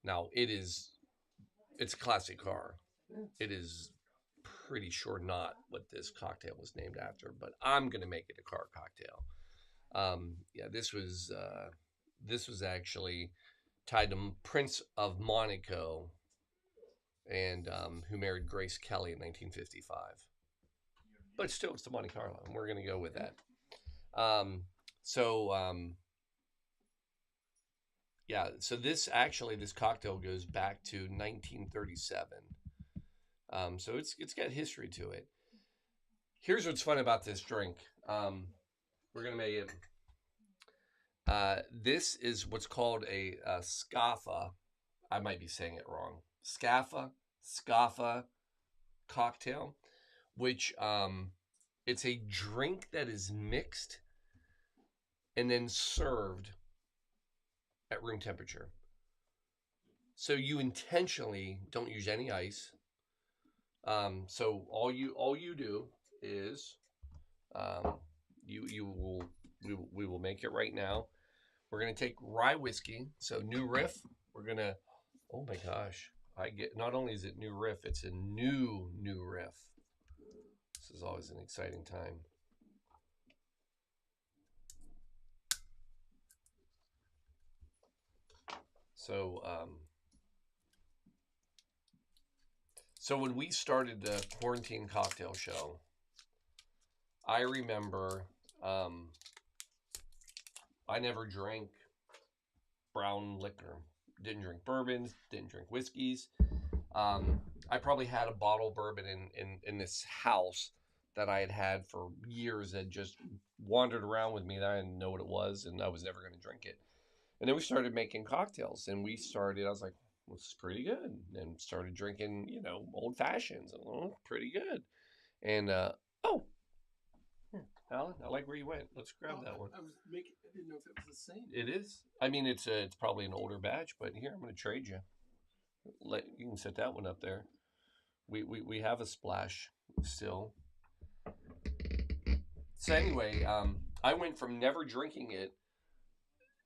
Now it's a classic car. It is pretty sure not what this cocktail was named after, but I'm gonna make it a car cocktail. Yeah, this was actually tied to Prince of Monaco, and who married Grace Kelly in 1955. But still, it's the Monte Carlo, and we're going to go with that. Yeah, so this cocktail goes back to 1937. So it's got history to it. Here's what's fun about this drink. We're gonna make it. This is what's called a scaffa. I might be saying it wrong. Scaffa cocktail, which it's a drink that is mixed and then served at room temperature. So you intentionally don't use any ice. So all you do is we will make it right now. We're gonna take rye whiskey. So new riff. We're gonna. Oh my gosh! Not only is it new riff, it's a new riff. This is always an exciting time. So when we started the quarantine cocktail show, I remember I never drank brown liquor. Didn't drink bourbons, didn't drink whiskeys. I probably had a bottle of bourbon in this house that I had for years that just wandered around with me that I didn't know what it was, and I was never going to drink it. And then we started making cocktails, and I was like, well, this is pretty good. And started drinking, old fashions. Pretty good. And, Alan, I like where you went. Let's grab that one. I didn't know if it was the same. It is. I mean, it's probably an older batch, but here, I'm going to trade you. You can set that one up there. We have a splash still. So anyway, I went from never drinking it,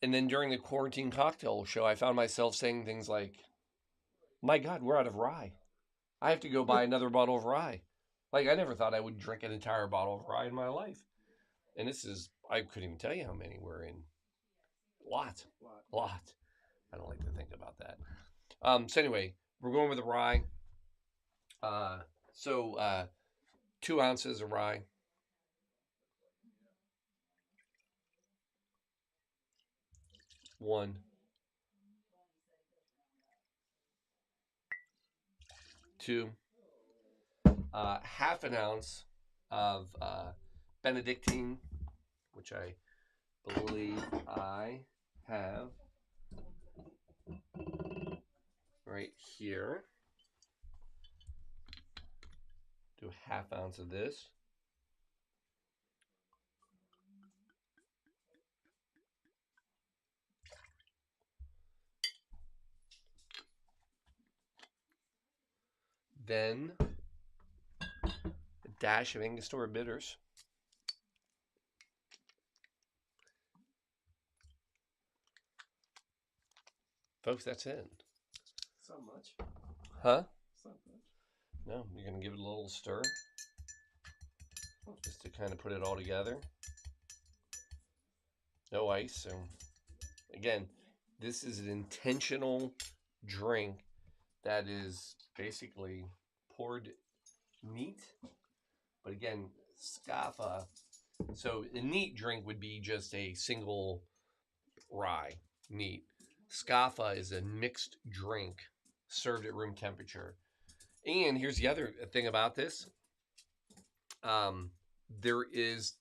and then during the quarantine cocktail show, I found myself saying things like, my God, we're out of rye. I have to go buy another bottle of rye. Like, I never thought I would drink an entire bottle of rye in my life. And I couldn't even tell you how many we're in. Lot. I don't like to think about that. So anyway, we're going with the rye. 2 ounces of rye. One. 2. Half an ounce of Benedictine, which I believe I have right here. Do a half ounce of this. Then a dash of Angostura bitters. Folks, that's it. It's not much. Huh? It's not much. No, you're going to give it a little stir. Just to kind of put it all together. No ice. So, again, this is an intentional drink that is basically poured neat. But again, scaffa. So a neat drink would be just a single rye, neat. Scaffa is a mixed drink served at room temperature. And here's the other thing about this. There is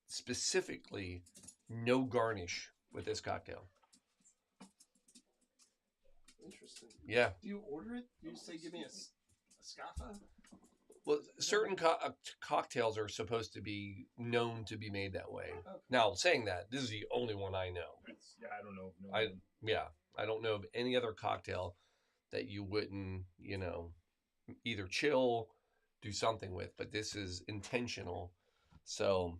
specifically no garnish with this cocktail. Interesting. Yeah. Do you order it? Do you say, give me a scaffa? Well, certain cocktails are supposed to be known to be made that way. Okay. Now, saying that, this is the only one I know. I don't know. I don't know of any other cocktail that you wouldn't, either chill, do something with. But this is intentional. So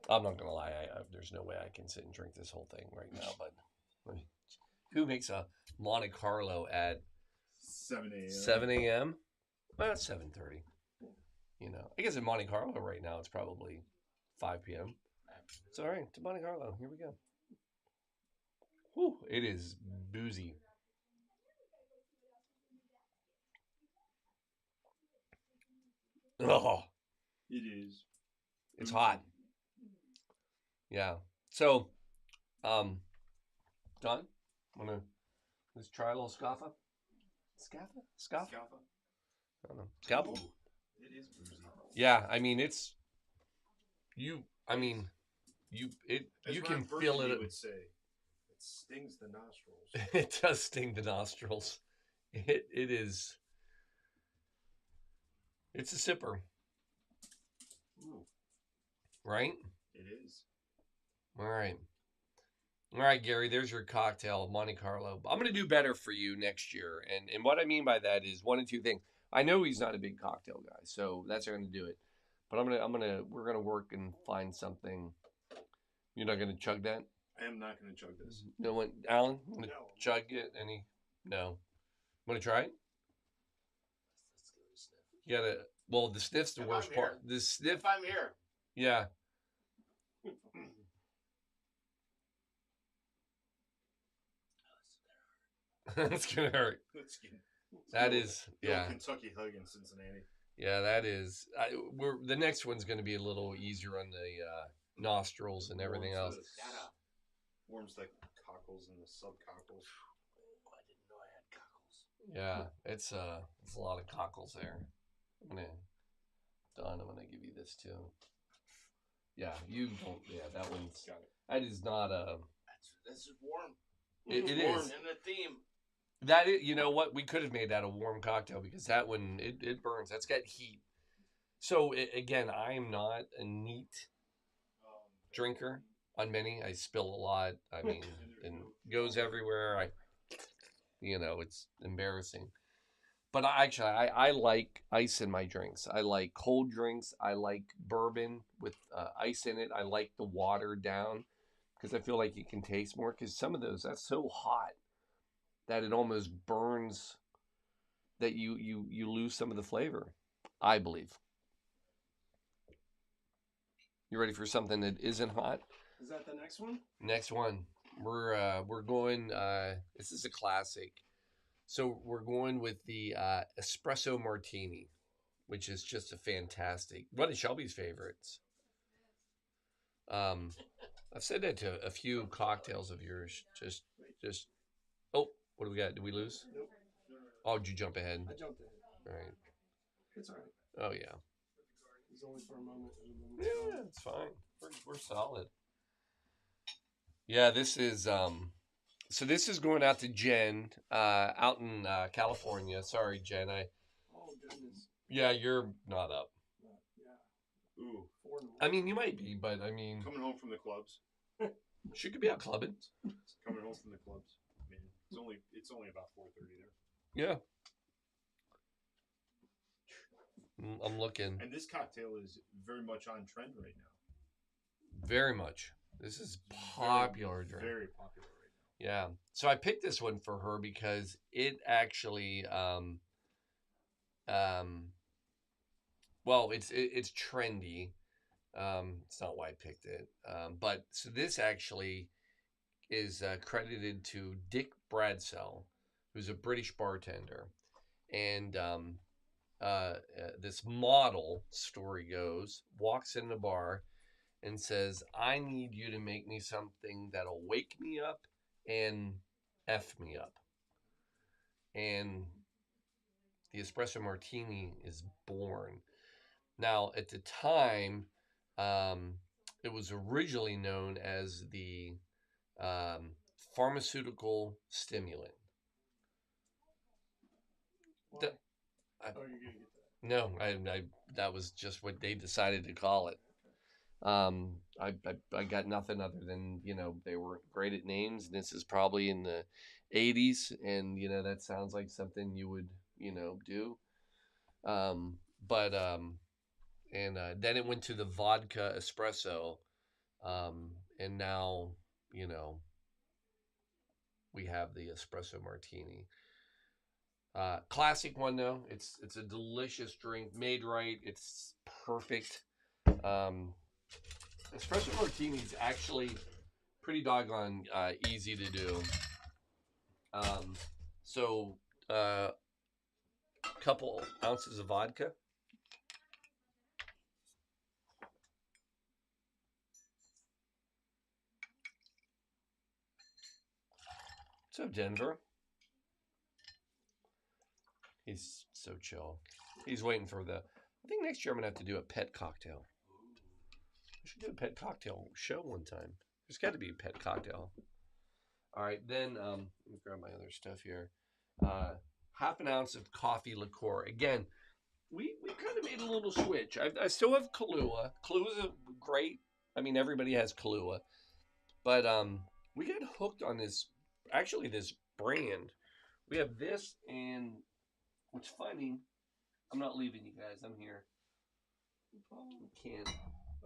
I'm not gonna lie. There's no way I can sit and drink this whole thing right now. But who makes a Monte Carlo at 7 a.m.? 7 a.m. Well, it's 7:30. I guess in Monte Carlo right now it's probably 5 p.m. It's all right. It's a Monte Carlo. Here we go. Whew, it is boozy. Oh, it is. It's hot. Yeah. So, Don, let's try a little scaffa. Scaffa? I don't know. Scalpel? It is boozy. Yeah, I mean it's you. I mean you. You can feel it. Would say it stings the nostrils. It does sting the nostrils. It is. It's a sipper. Ooh. Right? It is. All right. All right, Gary, there's your cocktail, Monte Carlo. I'm going to do better for you next year. And what I mean by that is one of two things. I know he's not a big cocktail guy, so that's not going to do it. But we're going to work and find something. You're not going to chug that? I am not going to chug this. No one, Alan? No. Chug it? No. Want to try it? Let's give it a sniff. You got to, well, the sniff's the worst part. The sniff. If I'm here. Yeah. That's gonna hurt. That is, yeah. Kentucky hug in Cincinnati. Yeah, that is. The next one's going to be a little easier on the nostrils and everything else. Warms the cockles and the subcockles. Oh, I didn't know I had cockles. Yeah, it's a lot of cockles there. I'm gonna give you this too. Yeah, you don't. Yeah, that one's. That is not a. This is warm. It warm is. in the theme. That is, you know what? We could have made that a warm cocktail because that one it burns. That's got heat. So again, I am not a neat drinker on many. I spill a lot. I mean, and goes everywhere. It's embarrassing. But I like ice in my drinks. I like cold drinks. I like bourbon with ice in it. I like the watered down because I feel like you can taste more. Because some of those, that's so hot that it almost burns, that you lose some of the flavor, I believe. You ready for something that isn't hot? Is that the next one? Next one. We're going, this is a classic. So we're going with the espresso martini, which is just a fantastic, one of Shelby's favorites. I've said that to a few cocktails of yours. Just. Oh, what do we got? Did we lose? Nope. Oh, did you jump ahead? I jumped ahead. All right. It's all right. Oh yeah. It's only for a moment. Yeah, it's fine. We're solid. Yeah, this is So this is going out to Jen, out in California. Sorry, Jen. Oh goodness. Yeah, you're not up. Yeah. Ooh. I mean, you might be, but I mean, coming home from the clubs. She could be out clubbing. Coming home from the clubs. I mean, it's only about 4:30 there. Yeah. I'm looking. And this cocktail is very much on trend right now. Very much. This is popular drink. Very popular right now. Yeah. So I picked this one for her because it actually, well, it's trendy. It's not why I picked it. But so this actually is credited to Dick Bradsell, who's a British bartender. And this model, story goes, walks in the bar and says, I need you to make me something that'll wake me up and F me up. And the espresso martini is born. Now, at the time, it was originally known as the pharmaceutical stimulant. Why? You're gonna get that. No, I that was just what they decided to call it. I got nothing other than, they were great at names. This is probably in the 80s, and that sounds like something you would do. And then it went to the vodka espresso, and now we have the espresso martini. Classic one though. It's a delicious drink, made right. It's perfect. espresso martini is actually pretty doggone easy to do. So a couple ounces of vodka. So Denver. He's so chill. He's waiting for the... I think next year I'm going to have to do a pet cocktail. I should do a pet cocktail show one time. There's got to be a pet cocktail. All right, then let me grab my other stuff here. Half an ounce of coffee liqueur. Again, we kind of made a little switch. I still have Kahlua. Kahlua is great. I mean, everybody has Kahlua. But we got hooked on this, actually this brand. We have this, and what's funny, I'm not leaving you guys. I'm here. Paul can't.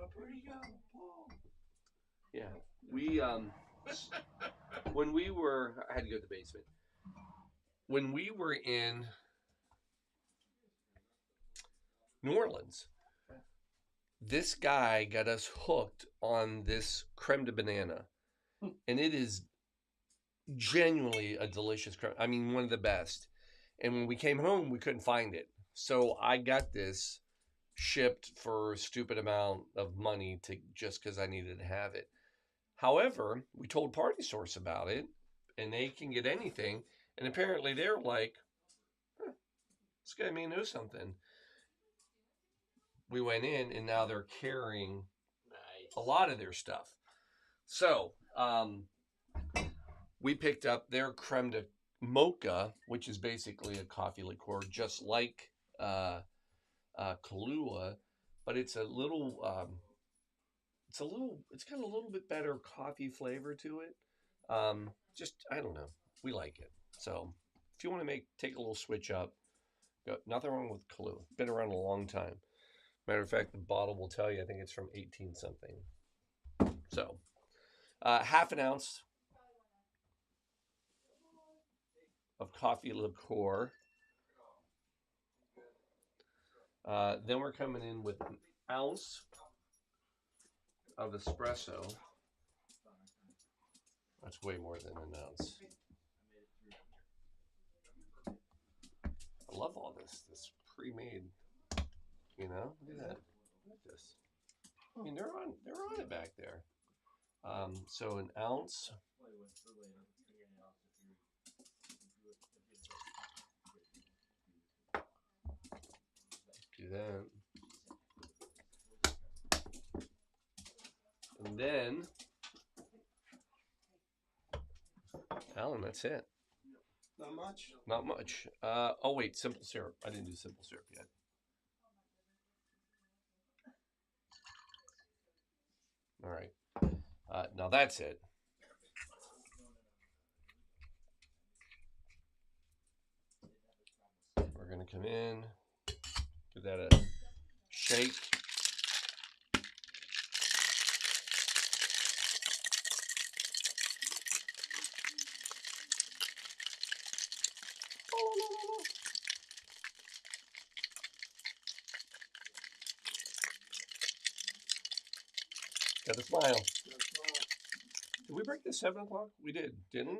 Oh, where'd he go, Paul? Yeah, we when we were, I had to go to the basement. When we were in New Orleans, this guy got us hooked on this creme de banana, and it is genuinely a delicious creme. I mean, one of the best. And when we came home, we couldn't find it, so I got this shipped for a stupid amount of money to just because I needed to have it. However, we told Party Source about it, and they can get anything. And apparently they're like, huh, this guy may know something. We went in, and now they're carrying a lot of their stuff. So we picked up their creme de mocha, which is basically a coffee liqueur, just like Kahlua, but it's it's got a little bit better coffee flavor to it. Just, I don't know. We like it. So if you want to take a little switch up, nothing wrong with Kahlua. Been around a long time. Matter of fact, the bottle will tell you, I think it's from 18 something. So half an ounce of coffee liqueur. Then we're coming in with an ounce of espresso. That's way more than an ounce. I love all this pre-made, you know. Look at that. Look at this. I mean, they're on it back there. So an ounce. Do that. And then, Alan, that's it. Not much. Not much. Oh, wait, simple syrup. I didn't do simple syrup yet. All right. Now that's it. We're going to come in, give that a shake. Got a smile. Did we break this 7 o'clock? We did, didn't we?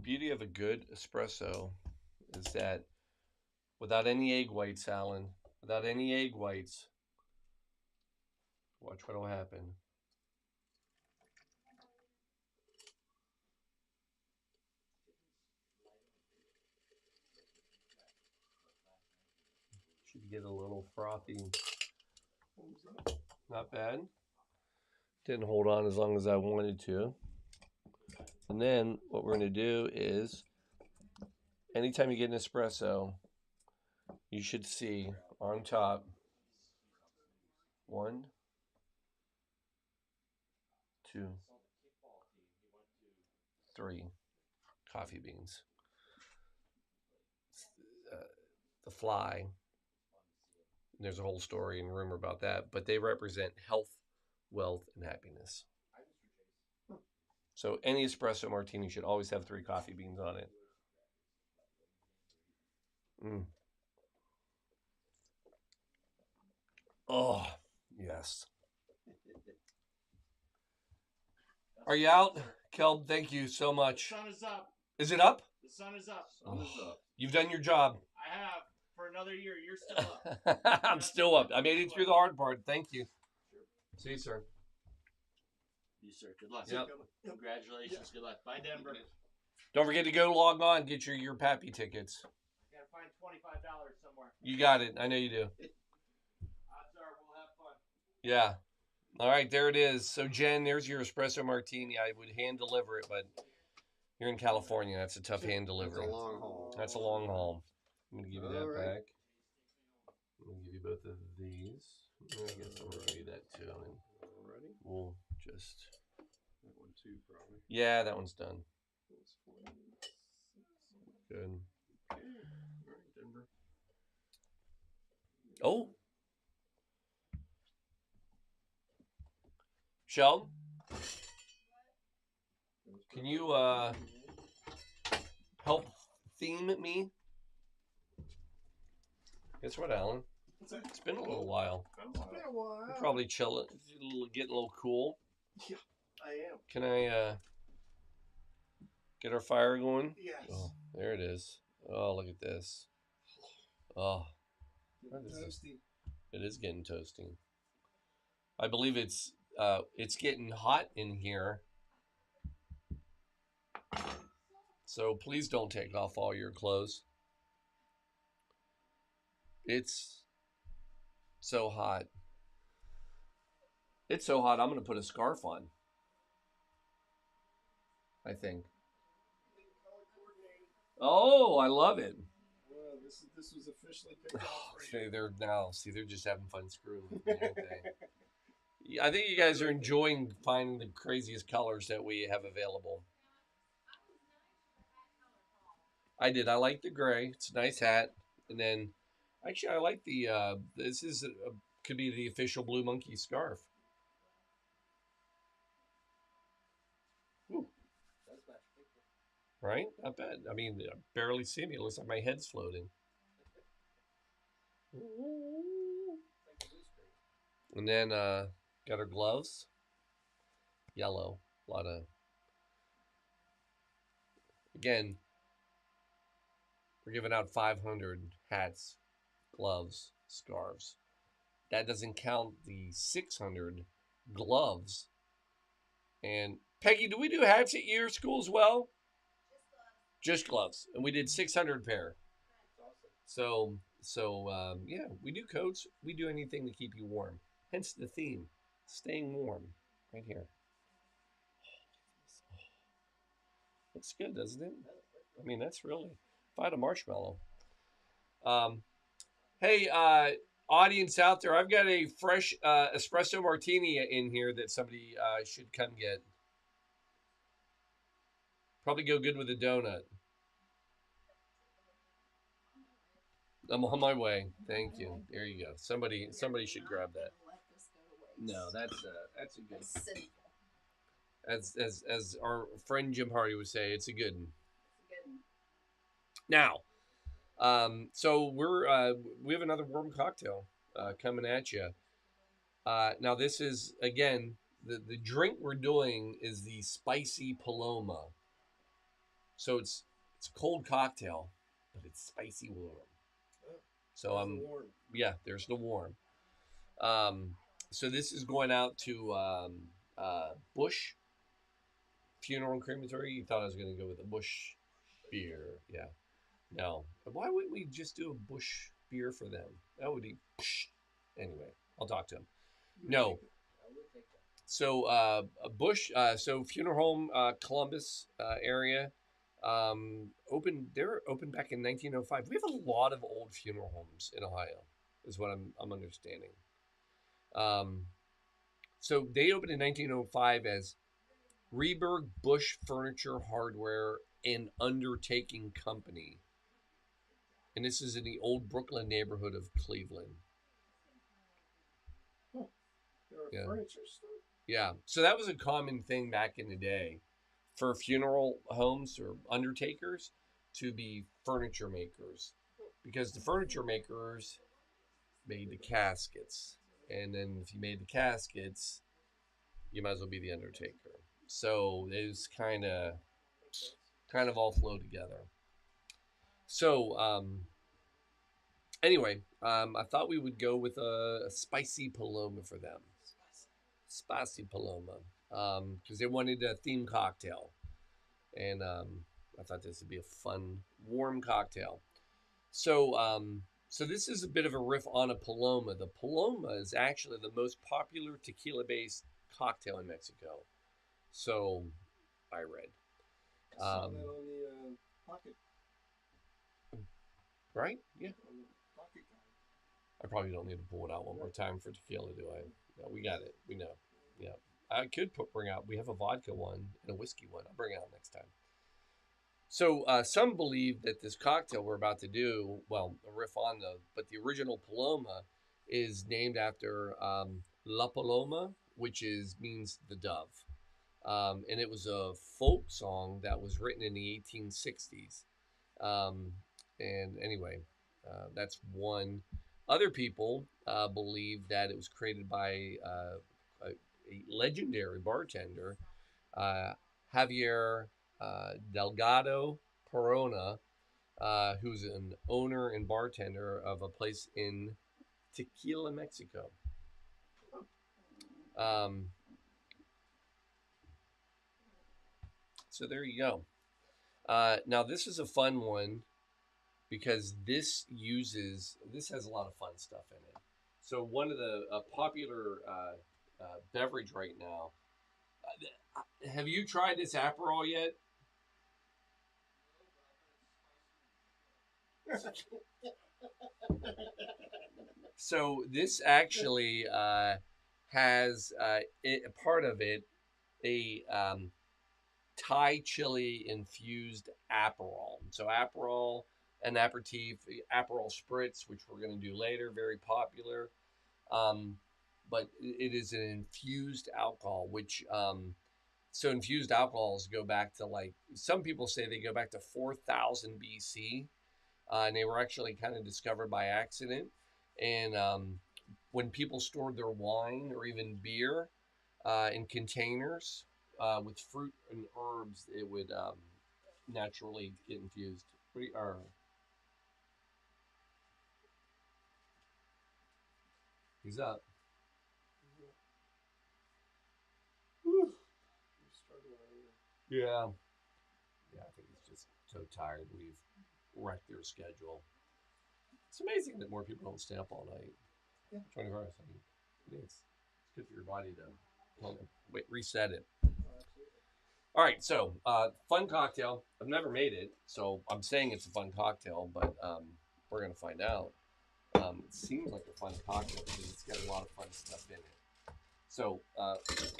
Beauty of a good espresso is that without any egg whites, Alan, without any egg whites, watch what will happen. Should get a little frothy. Not bad. Didn't hold on as long as I wanted to. And then what we're going to do is, anytime you get an espresso, you should see on top 1, 2, 3 coffee beans. The fly, there's a whole story and rumor about that, but they represent health, wealth, and happiness. So any espresso martini should always have 3 coffee beans on it. Mm. Oh, yes. Are you out? Kelb, thank you so much. The sun is up. Is it up? The sun is up. Sun is up. You've done your job. I have. For another year, you're still up. I'm still up. I made it through the hard part. Thank you. Sure. See you, sir. You, sir. Good luck. Yep. Congratulations. Good luck. Bye, Denver. Don't forget to go log on, get your Pappy tickets. I gotta find $25 somewhere. You got it. I know you do. Odds are we'll have fun. Yeah. All right, there it is. So, Jen, there's your espresso martini. I would hand deliver it, but you're in California. That's a tough hand delivery. That's a long haul. That's a long haul. I'm going to give you that All right. back. I'm going to give you both of these. I guess I'm going to give you that too. And Ready? we'll just... That one too, probably. Yeah, that one's done. Good. Okay. All right, Denver. Oh. Sheldon? Can you help theme me? Guess what, Alan? It's been a little while. It's been a while. You're probably chilling, getting a little cool. Yeah, I am. Can I get our fire going? Yes. Oh, there it is. Oh, look at this. Oh, what is this? Toasty. It is getting toasty. I believe it's getting hot in here. So please don't take off all your clothes. It's so hot. It's so hot, I'm going to put a scarf on. I think. Oh, I love it. Well, this was officially picked out for you. They're just having fun screwing with me, aren't they? I think you guys are enjoying finding the craziest colors that we have available. I did. I like the gray. It's a nice hat. And then, actually, I like the, could be the official Blue Monkey scarf. Ooh. Right? Not bad. I mean, I barely see me. It looks like my head's floating. And then, got her gloves. Yellow. A lot of... Again, we're giving out 500 hats, gloves, scarves. That doesn't count the 600 gloves. And, Peggy, do we do hats at your school as well? Just gloves. And we did 600 pair. So yeah, we do coats. We do anything to keep you warm. Hence the theme, staying warm, right here. Looks good, doesn't it? I mean, that's really, if I had a marshmallow. Hey, audience out there, I've got a fresh espresso martini in here that somebody should come get. Probably go good with a donut. I'm on my way. Thank you. There you go. Somebody should grab that. No, that's a good. As our friend Jim Hardy would say, it's a good one. Now, so we have another warm cocktail coming at you. Now this is again the drink we're doing is the spicy Paloma. So it's a cold cocktail, but it's spicy warm. So there's the warm. So this is going out to Bush Funeral and Crematory. You thought I was going to go with a Bush beer, yeah? No. Why wouldn't we just do a Bush beer for them? That would be anyway. I'll talk to him. No. So Bush. So funeral home, Columbus area. They're open back in 1905. We have a lot of old funeral homes in Ohio, is what I'm understanding. So they opened in 1905 as Reberg Bush Furniture Hardware and Undertaking Company, and this is in the old Brooklyn neighborhood of Cleveland. They're a furniture store. Yeah, so that was a common thing back in the day for funeral homes or undertakers to be furniture makers. because the furniture makers made the caskets, and then if you made the caskets, you might as well be the Undertaker. So it was kind of all flow together. So anyway, I thought we would go with a spicy Paloma for them. Spicy Paloma, because they wanted a themed cocktail, and I thought this would be a fun, warm cocktail. So, so this is a bit of a riff on a Paloma. The Paloma is actually the most popular tequila-based cocktail in Mexico. So, I read. I saw that on the pocket. Right? Yeah. On the pocket guide. I probably don't need to pull it out one more time for tequila, do I? No, we got it. We know. Yeah. I could bring out, we have a vodka one and a whiskey one. I'll bring it out next time. So some believe that this cocktail we're about to do, well, a riff on but the original Paloma is named after La Paloma, which means the dove. And it was a folk song that was written in the 1860s. And anyway, that's one. Other people believe that it was created by a legendary bartender, Javier Delgado Corona, who's an owner and bartender of a place in Tequila, Mexico. So there you go. Now this is a fun one because this has a lot of fun stuff in it. So one of the popular beverage right now. Have you tried this Aperol yet? So this actually has part of it a Thai chili infused Aperol. So Aperol, an aperitif, Aperol Spritz, which we're going to do later, very popular. But it is an infused alcohol, which so infused alcohols go back to, like, some people say they go back to 4,000 BC, and they were actually kind of discovered by accident. And when people stored their wine or even beer in containers with fruit and herbs, it would naturally get infused. He's up. Yeah. Yeah, I think he's just so tired. We've wrecked their schedule. It's amazing that more people don't stay up all night. Yeah. 24 hours. I mean, it's good for your body to reset it. All right, so fun cocktail. I've never made it, so I'm saying it's a fun cocktail, but we're going to find out. It seems like a fun cocktail because it's got a lot of fun stuff in it. So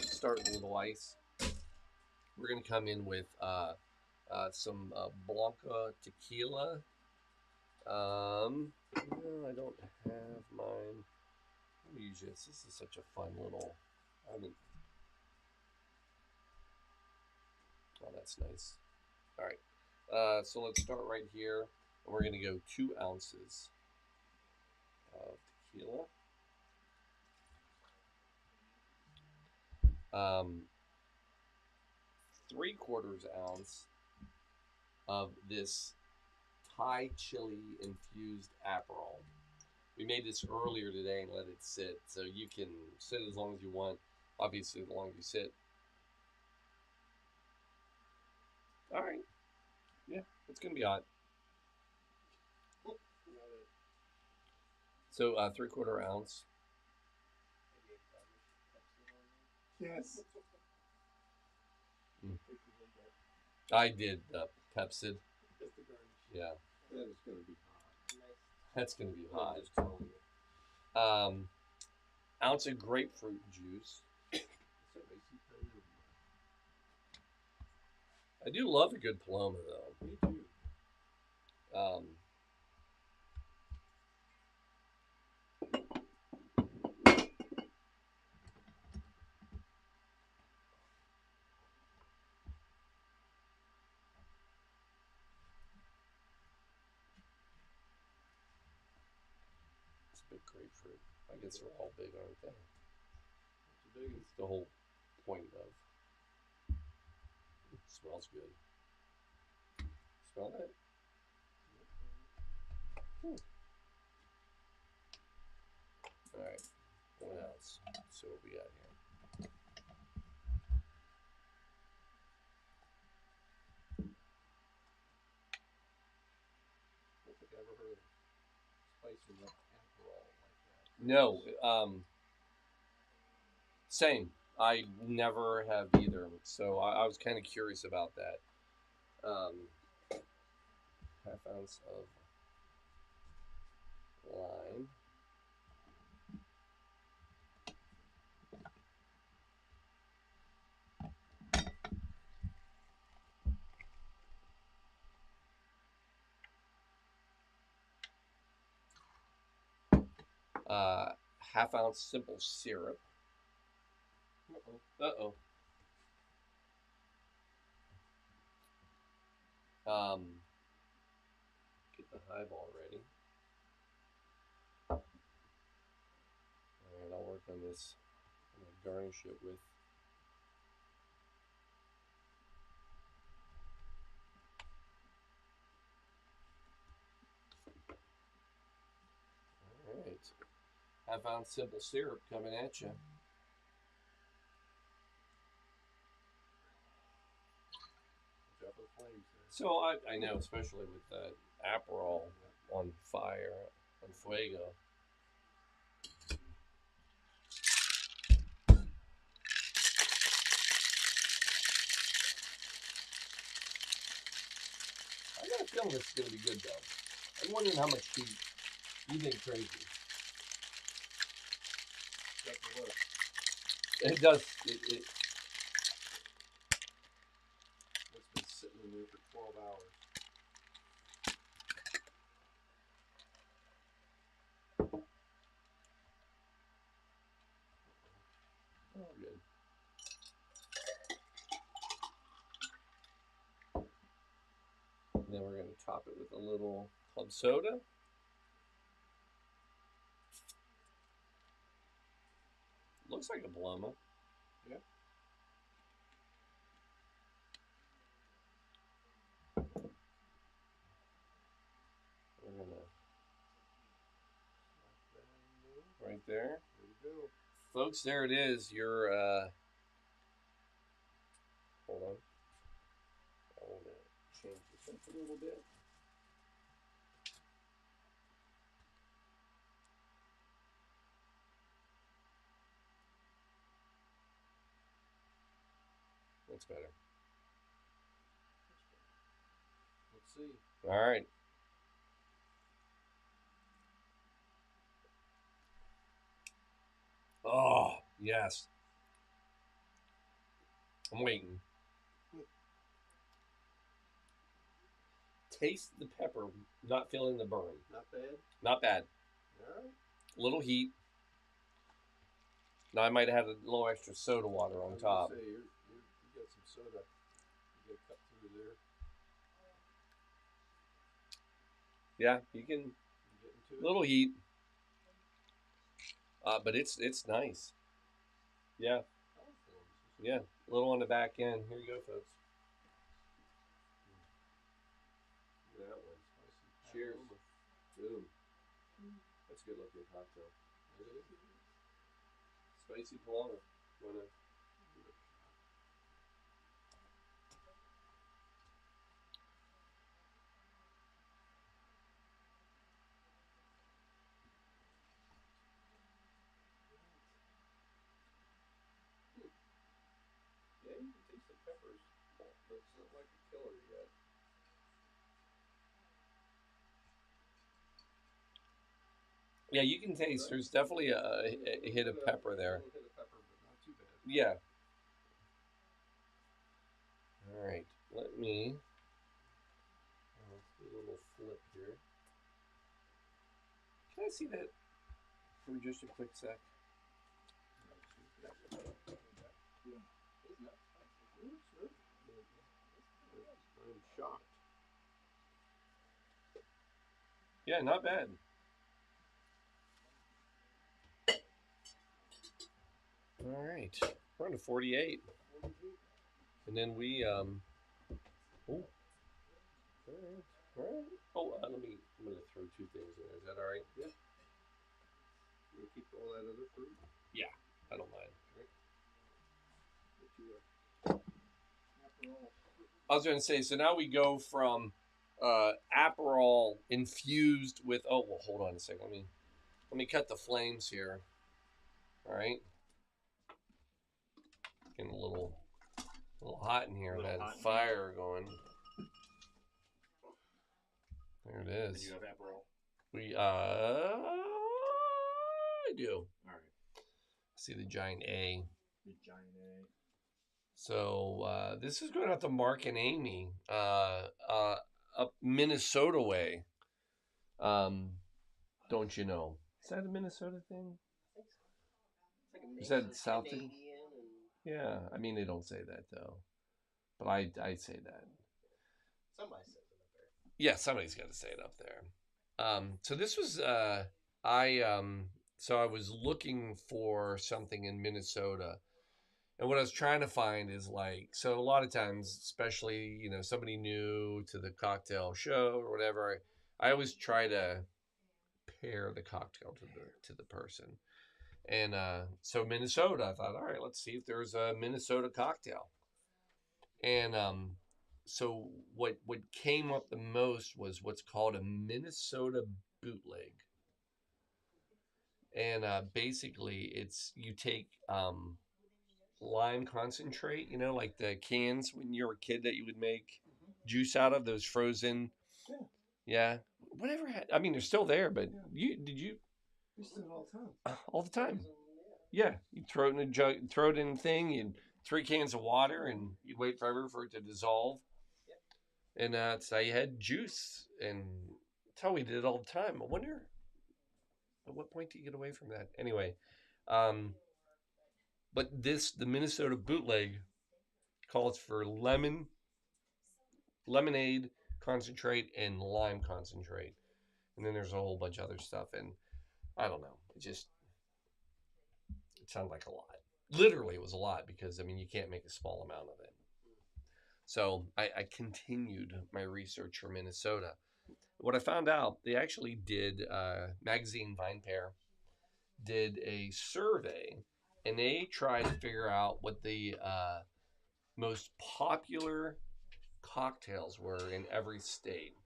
start with a little ice. We're going to come in with some Blanca tequila. No, I don't have mine. Let me use this. This is such a fun little. Oh, that's nice. All right. So let's start right here. And we're going to go 2 ounces of tequila. 3/4 ounce of this Thai chili infused Aperol. We made this earlier today and let it sit, so you can sit as long as you want. Obviously, the longer you sit. All right. Yeah, it's gonna be hot. So 3/4 ounce. Yes. I did Pepsid. Yeah. That is going to be hot. That's going to be hot. Ounce of grapefruit juice. I do love a good Paloma, though. Me too. Good grapefruit. I guess they're all big, aren't they? Big. It's the whole point of. It smells good. Smell that? All right. What else? So what we got here? I don't think I ever heard of spicing up Aperol like that. No. Same. I never have either. So I was kind of curious about that. Half ounce of lime. Half ounce simple syrup. Uh-oh. Get the highball ready. All right, I'll work on this. I'm going to garnish it with all right. Half ounce simple syrup coming at you. So I know, especially with that Aperol on fire, on fuego. I got a feeling this is going to be good, though. I'm wondering how much heat you think crazy. It does. It's been sitting in there for 12 hours. Oh, good. And then we're going to top it with a little club soda. Looks like a Paloma. Yeah. We're going to right there. There we go. Folks, there it is. Your hold on. I want to change this up a little bit. That's better. Let's see. All right. Oh, yes. I'm waiting. Taste the pepper, not feeling the burn. Not bad. Not bad. All right. Little heat. Now I might have had a little extra soda water on top. Say, you got some soda. You got to cut through there. Yeah, you can. Little heat. But it's nice. Yeah. Yeah. A little on the back end. Here you go, folks. That one. Cheers. Boom. That's a good looking cocktail. Spicy Paloma. Wanna? Yeah, you can taste the peppers, but it's not like a killer yet. Yeah, you can taste. There's definitely a hit of pepper there. A little hit of pepper, but not too bad. Yeah. All right. Let me. Let's do a little flip here. Can I see that for just a quick sec? I'm shocked. Yeah, not bad. All right, we're on to 48, and then we oh, all right. Oh, I'm gonna throw two things in there. Is that all right? Yeah. You keep all that other fruit? Yeah, I don't mind. I was going to say, so now we go from Aperol infused with. Oh, well, hold on a second. Let me cut the flames here. All right, getting a little hot in here. That fire going. There it is. And you have Aperol? I do. All right. See the giant A. The giant A. So this is going out to Mark and Amy up Minnesota way. Don't you know? Is that a Minnesota thing? Is that South thing? Yeah, I mean they don't say that though, but I say that. Somebody says it up there. Yeah, somebody's got to say it up there. So this was so I was looking for something in Minnesota. And what I was trying to find is like, so a lot of times, especially, you know, somebody new to the cocktail show or whatever, I always try to pair the cocktail to the person. And so Minnesota, I thought, all right, let's see if there's a Minnesota cocktail. And so what came up the most was what's called a Minnesota bootleg. And basically, it's you take lime concentrate, you know, like the cans when you were a kid that you would make juice out of, those frozen. Yeah. Whatever. I mean, they're still there, but you We still all the time. All the time. Yeah. You throw it in a jug, throw it in a thing, and 3 cans of water, and you'd wait forever for it to dissolve. And that's how you had juice. And that's how we did it all the time. I wonder, at what point do you get away from that? Anyway, but the Minnesota bootleg calls for lemonade concentrate and lime concentrate. And then there's a whole bunch of other stuff. And I don't know. It sounded like a lot. Literally, it was a lot because, I mean, you can't make a small amount of it. So I continued my research for Minnesota. What I found out, they actually did, Magazine VinePair did a survey, and they tried to figure out what the most popular cocktails were in every state.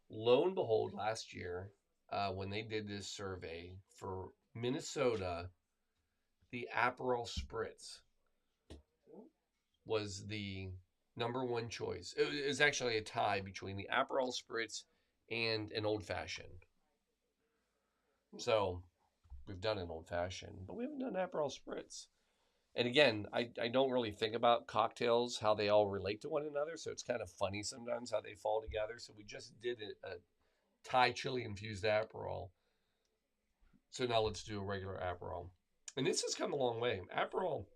Lo and behold, last year, when they did this survey for Minnesota, the Aperol Spritz was the number one choice. It was actually a tie between the Aperol Spritz and an Old Fashioned. So we've done an Old Fashioned, but we haven't done Aperol Spritz. And again, I don't really think about cocktails, how they all relate to one another. So it's kind of funny sometimes how they fall together. So we just did a Thai chili infused Aperol. So now let's do a regular Aperol. And this has come a long way. Aperol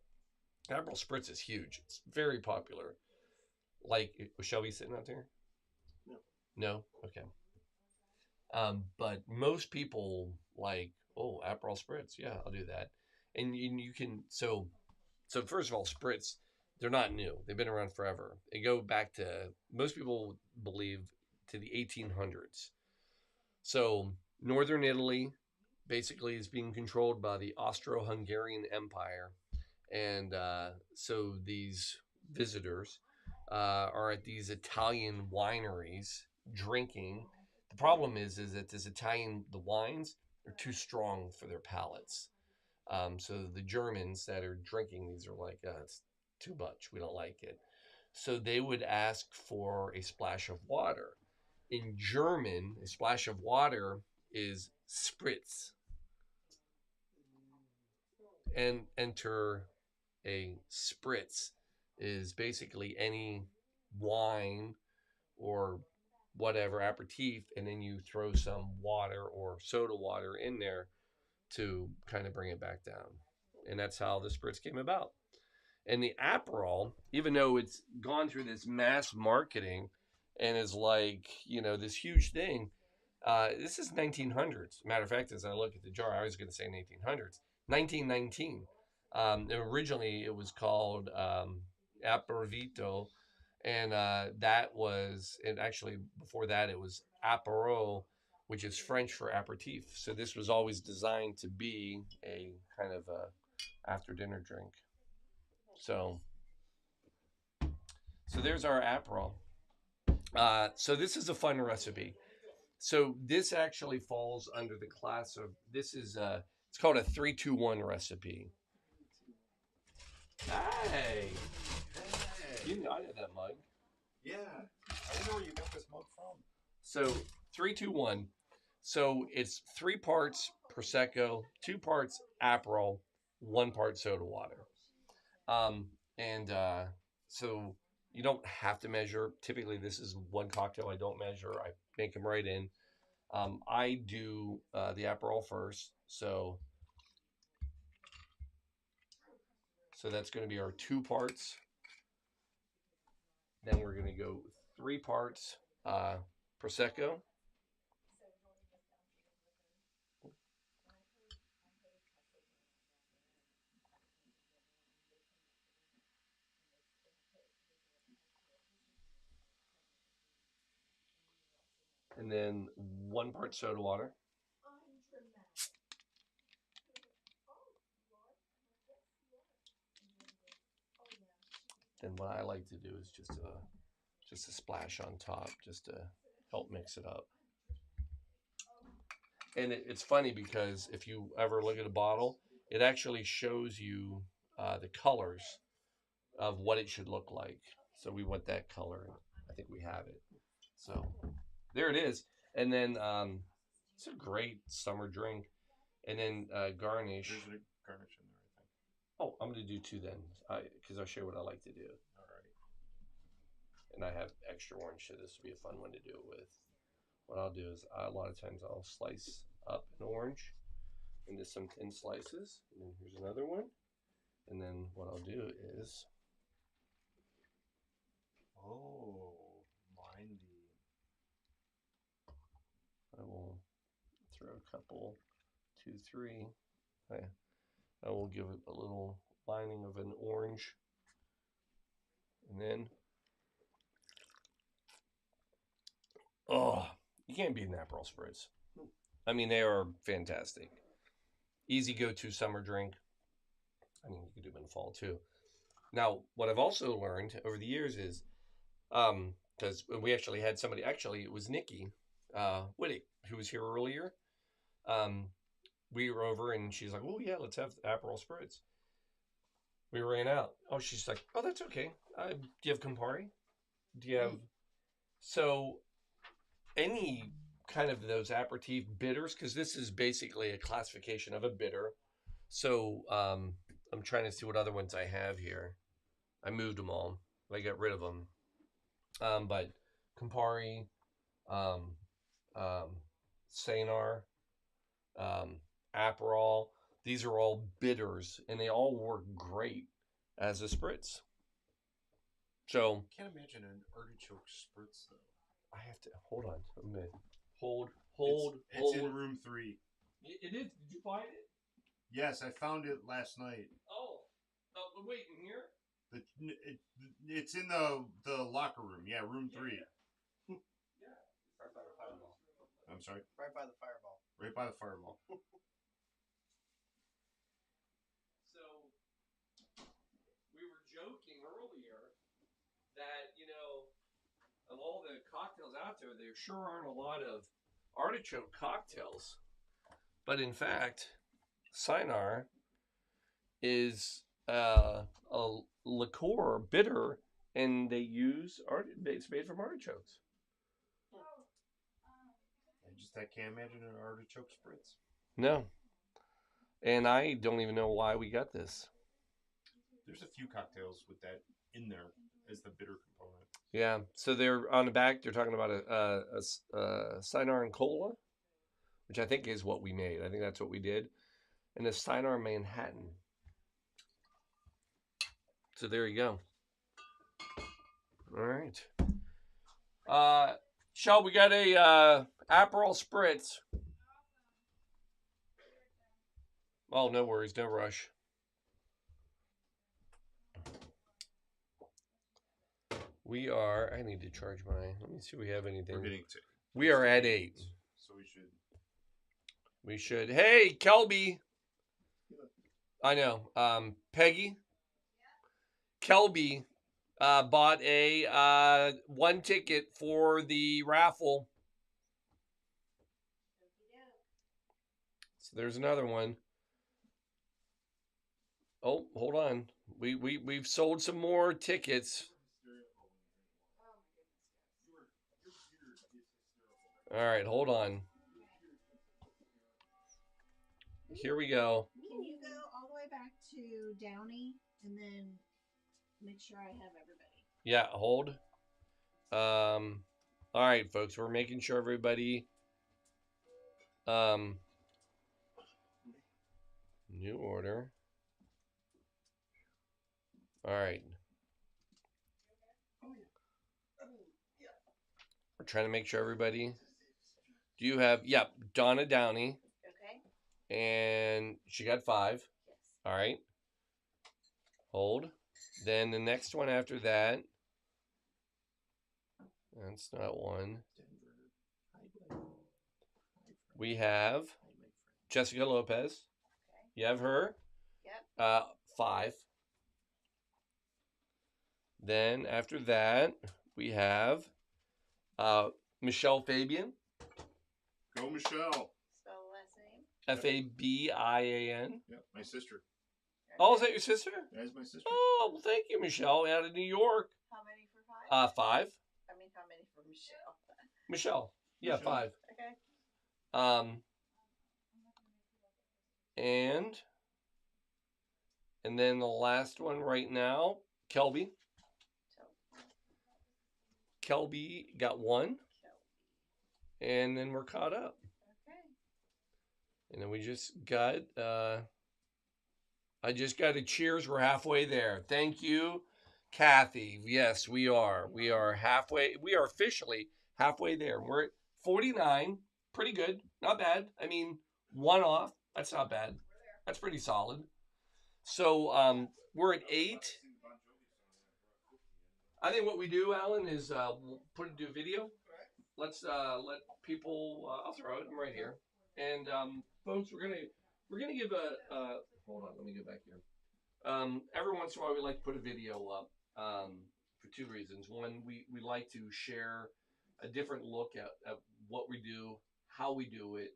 Spritz is huge. It's very popular. Like, was Shelby sitting out there? No. No? Okay. But most people like, oh, Aperol Spritz. Yeah, I'll do that. And you can, so first of all, Spritz, they're not new. They've been around forever. They go back to, most people believe, to the 1800s. So northern Italy basically is being controlled by the Austro-Hungarian Empire. And so these visitors are at these Italian wineries drinking. The problem is that the wines are too strong for their palates. So the Germans that are drinking these are like, it's too much. We don't like it. So they would ask for a splash of water. In German, a splash of water is Spritz. And enter a Spritz is basically any wine or whatever aperitif, and then you throw some water or soda water in there to kind of bring it back down. And that's how the Spritz came about. And the Aperol, even though it's gone through this mass marketing and is like, you know, this huge thing, this is 1900s. Matter of fact, as I look at the jar, I was going to say 1800s. 1919. And originally, it was called Apervito, and that was, and actually before that, it was Apero, which is French for aperitif. So this was always designed to be a kind of a after dinner drink. So there's our Aperol. So this is a fun recipe. So this actually falls under the class of, this is it's called a 3-2-1 recipe. Hey, you know, I know that mug. Yeah, I don't know where you got this mug from. So 3-2-1. So it's 3 parts Prosecco, 2 parts Aperol, 1 part soda water. And so you don't have to measure. Typically, this is 1 cocktail. I don't measure. I make them right in. I do the Aperol first. So that's going to be our 2 parts. Then we're going to go 3 parts Prosecco. And then 1 part soda water. Then what I like to do is just a splash on top, just to help mix it up. And it's funny because if you ever look at a bottle, it actually shows you the colors of what it should look like. So we want that color, and I think we have it. So there it is. And then it's a great summer drink. And then garnish. There's a garnish in there, I think. Oh, I'm going to do 2 then, because I'll show you what I like to do. All right. And I have extra orange, so this would be a fun one to do it with. What I'll do is a lot of times I'll slice up an orange into some thin slices. And then here's another one. And then what I'll do is... Oh, mindy. I will throw a couple, 2, 3. I will give it a little lining of an orange. And then... Oh, you can't beat an Aperol Spritz. I mean, they are fantastic. Easy go-to summer drink. I mean, you can do them in the fall too. Now, what I've also learned over the years is, because we actually had somebody, actually it was Nikki Whittick, who was here earlier. We were over and she's like, oh yeah, let's have Aperol Spritz. We ran out. Oh, she's like, oh, that's okay. Do you have Campari? Do you have... So... any kind of those aperitif bitters, because this is basically a classification of a bitter. So I'm trying to see what other ones I have here. I moved them all. I got rid of them. But Campari, Sanar, Aperol, these are all bitters, and they all work great as a spritz. So Can't imagine an artichoke spritz though. I have to hold on a minute. Hold. It's in room 3. It is. Did you find it? Yes, I found it last night. Oh, wait, in here? It's in the locker room. Yeah, room 3. Yeah. Right by the fireball. I'm sorry. Right by the fireball. Right by the fireball. So we were joking earlier that, of all the cocktails out there, there sure aren't a lot of artichoke cocktails. But in fact, Cynar is a liqueur, bitter, and they use it's made from artichokes. I can't imagine an artichoke spritz. No. And I don't even know why we got this. There's a few cocktails with that in there as the bitter component. Yeah, so they're on the back. They're talking about a Cynar and Cola, which I think is what we made. I think that's what we did, and a Cynar Manhattan. So there you go. All right. Shel, we got a Aperol Spritz. Oh, no worries, no rush. We are. I need to charge my. Let me see if we have anything. We're getting we are at 8. So we should. We should. Hey, Kelby. I know. Peggy. Kelby bought a 1 ticket for the raffle. So there's another one. Oh, hold on. We've sold some more tickets. All right, hold on. Here we go. Can you go all the way back to Downey and then make sure I have everybody? Yeah, hold. All right, folks, we're making sure everybody. New order. All right. We're trying to make sure everybody. Do you have? Yep, Donna Downey. Okay. And she got 5. Yes. All right. Hold. Then the next one after that. That's not one. We have Jessica Lopez. Okay. You have her. Yep. 5. Then after that, we have Michelle Fabian. Go, Michelle. Spell the last name. Fabian. Yep, my sister. Oh, is that your sister? That is my sister. Oh, well, thank you, Michelle, out of New York. How many for 5? 5. I mean, how many for Michelle? Michelle. Yeah, Michelle. 5. Okay. And then the last one right now, Kelby. Kelby got 1. And then we're caught up. Okay. And then we just got, I just got a cheers. We're halfway there. Thank you, Kathy. Yes, we are. We are halfway. We are officially halfway there. We're at 49. Pretty good. Not bad. I mean, 1 off. That's not bad. That's pretty solid. So we're at 8. I think what we do, Alan, is we'll put it to video. Let's let people. I'll throw it. I'm right here. And folks, we're gonna give a. Hold on. Let me get back here. Every once in a while, we like to put a video up for 2 reasons. One, we like to share a different look at what we do, how we do it,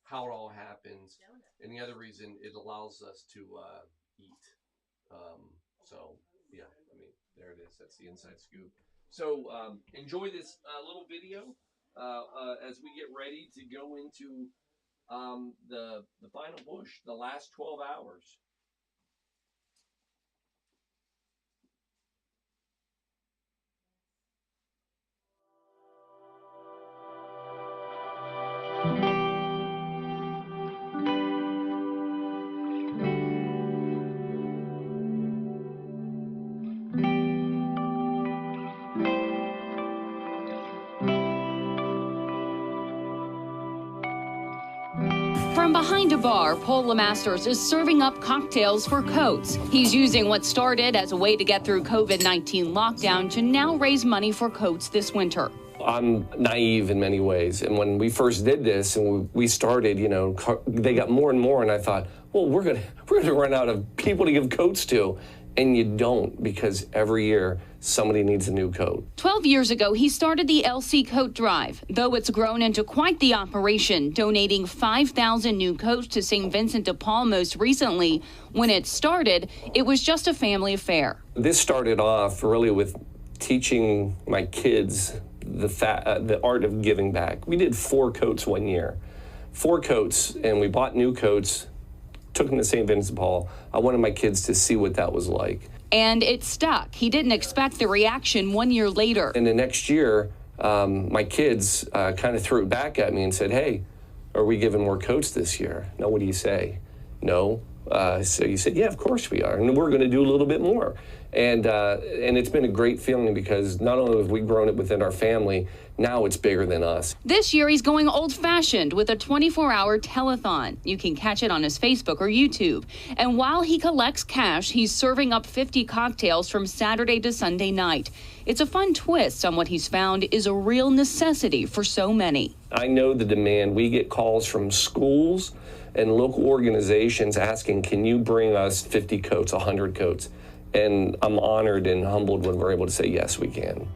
how it all happens, and the other reason, it allows us to eat. So yeah, I mean, there it is. That's the inside scoop. So enjoy this little video as we get ready to go into the final push, the last 12 hours. From behind a bar, Paul Lemasters is serving up cocktails for Coats. He's using what started as a way to get through COVID-19 lockdown to now raise money for Coats this winter. I'm naive in many ways. And when we first did this and we started, you know, they got more and more. And I thought, well, we're gonna run out of people to give coats to. And you don't, because every year somebody needs a new coat. 12 years ago, he started the LC Coat Drive, though it's grown into quite the operation, donating 5,000 new coats to St. Vincent de Paul most recently. When it started, it was just a family affair. This started off really with teaching my kids the art of giving back. We did 4 coats one year. 4 coats, and we bought new coats, took them to St. Vincent de Paul. I wanted my kids to see what that was like. And it stuck. He didn't expect the reaction 1 year later. And the next year, my kids kind of threw it back at me and said, hey, are we giving more coats this year? No, what do you say? No. So you said, yeah, of course we are. And we're going to do a little bit more. And it's been a great feeling because not only have we grown it within our family, now it's bigger than us. This year, he's going old-fashioned with a 24-hour telethon. You can catch it on his Facebook or YouTube. And while he collects cash, he's serving up 50 cocktails from Saturday to Sunday night. It's a fun twist on what he's found is a real necessity for so many. I know the demand. We get calls from schools and local organizations asking, can you bring us 50 coats, 100 coats? And I'm honored and humbled when we're able to say, yes, we can.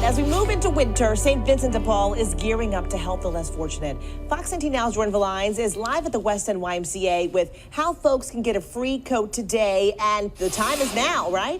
As we move into winter, St. Vincent de Paul is gearing up to help the less fortunate. Fox 19 Now's Jordan Valines is live at the West End YMCA with how folks can get a free coat today, and the time is now, right?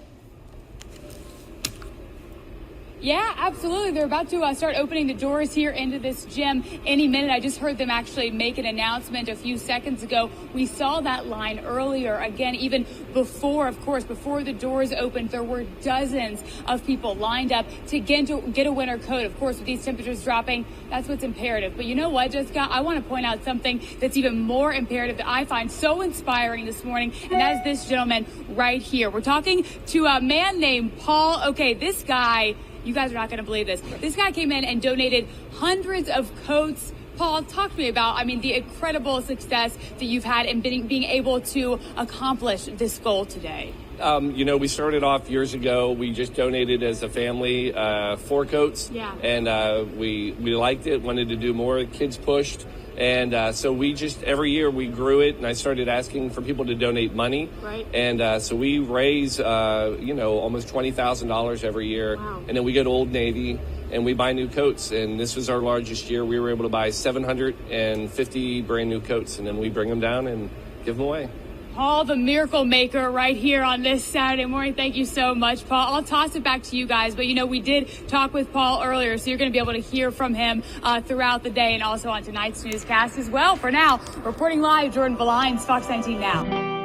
Yeah, absolutely. They're about to start opening the doors here into this gym any minute. I just heard them actually make an announcement a few seconds ago. We saw that line earlier. Again, even before, of course, before the doors opened, there were dozens of people lined up to get a winter coat. Of course, with these temperatures dropping, that's what's imperative. But you know what, Jessica? I want to point out something that's even more imperative that I find so inspiring this morning, and that is this gentleman right here. We're talking to a man named Paul. Okay, this guy... You guys are not going to believe this. This guy came in and donated hundreds of coats. Paul, talk to me about, the incredible success that you've had in being able to accomplish this goal today. We started off years ago. We just donated as a family 4 coats. Yeah. And we liked it, wanted to do more. Kids pushed. And so we just, every year we grew it, and I started asking for people to donate money. Right. And so we raise, almost $20,000 every year. Wow. And then we go to Old Navy and we buy new coats. And this was our largest year. We were able to buy 750 brand new coats, and then we bring them down and give them away. Paul, the miracle maker, right here on this Saturday morning. Thank you so much, Paul. I'll toss it back to you guys. But, we did talk with Paul earlier, so you're going to be able to hear from him throughout the day and also on tonight's newscast as well. For now, reporting live, Jordan Valines, Fox 19 Now.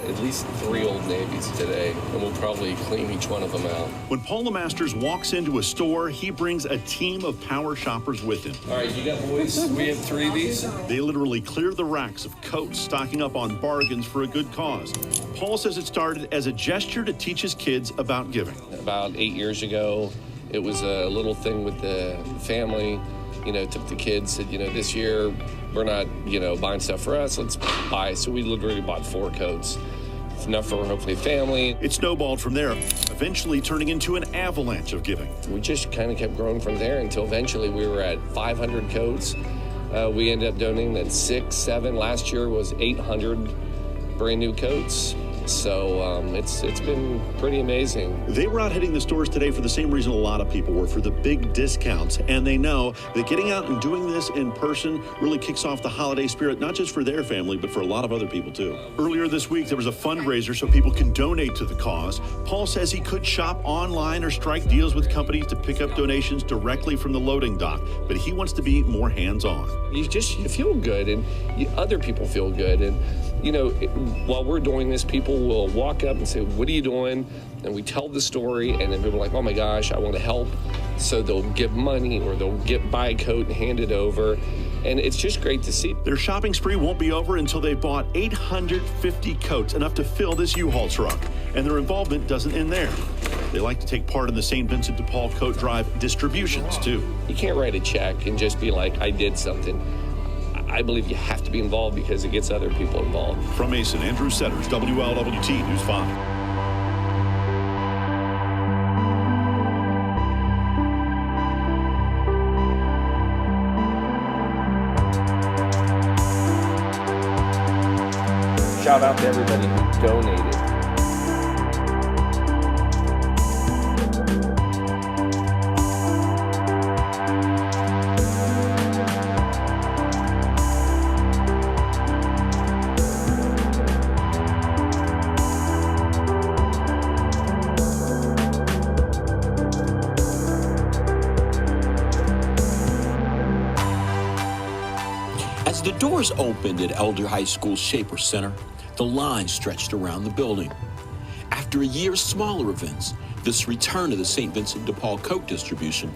At least 3 Old Navies today, and we'll probably clean each one of them out. When Paul Masters walks into a store, he brings a team of power shoppers with him. All right, you got boys? We have 3 of these. They literally clear the racks of coats, stocking up on bargains for a good cause. Paul says it started as a gesture to teach his kids about giving. About 8 years ago, it was a little thing with the family. Took the kids, said, this year we're not, buying stuff for us. Let's buy. So we literally bought 4 coats. It's enough for hopefully a family. It snowballed from there, eventually turning into an avalanche of giving. We just kind of kept growing from there until eventually we were at 500 coats. We ended up donating at 6, 7. Last year was 800 brand new coats. So it's been pretty amazing. They were out hitting the stores today for the same reason a lot of people were, for the big discounts. And they know that getting out and doing this in person really kicks off the holiday spirit, not just for their family, but for a lot of other people too. Earlier this week, there was a fundraiser so people can donate to the cause. Paul says he could shop online or strike deals with companies to pick up donations directly from the loading dock, but he wants to be more hands-on. You feel good, and other people feel good. And while we're doing this, people will walk up and say, what are you doing? And we tell the story, and then people are like, oh my gosh, I want to help. So they'll give money, or they'll buy a coat and hand it over. And it's just great to see. Their shopping spree won't be over until they bought 850 coats, enough to fill this U-Haul truck. And their involvement doesn't end there. They like to take part in the St. Vincent de Paul Coat Drive distributions, too. You can't write a check and just be like, I did something. I believe you have to be involved because it gets other people involved. From Mason, Andrew Setters, WLWT News 5. Shout out to everybody who donated. doors opened at Elder High School Shaper Center, the line stretched around the building. After a year of smaller events, this return to the St. Vincent de Paul coat distribution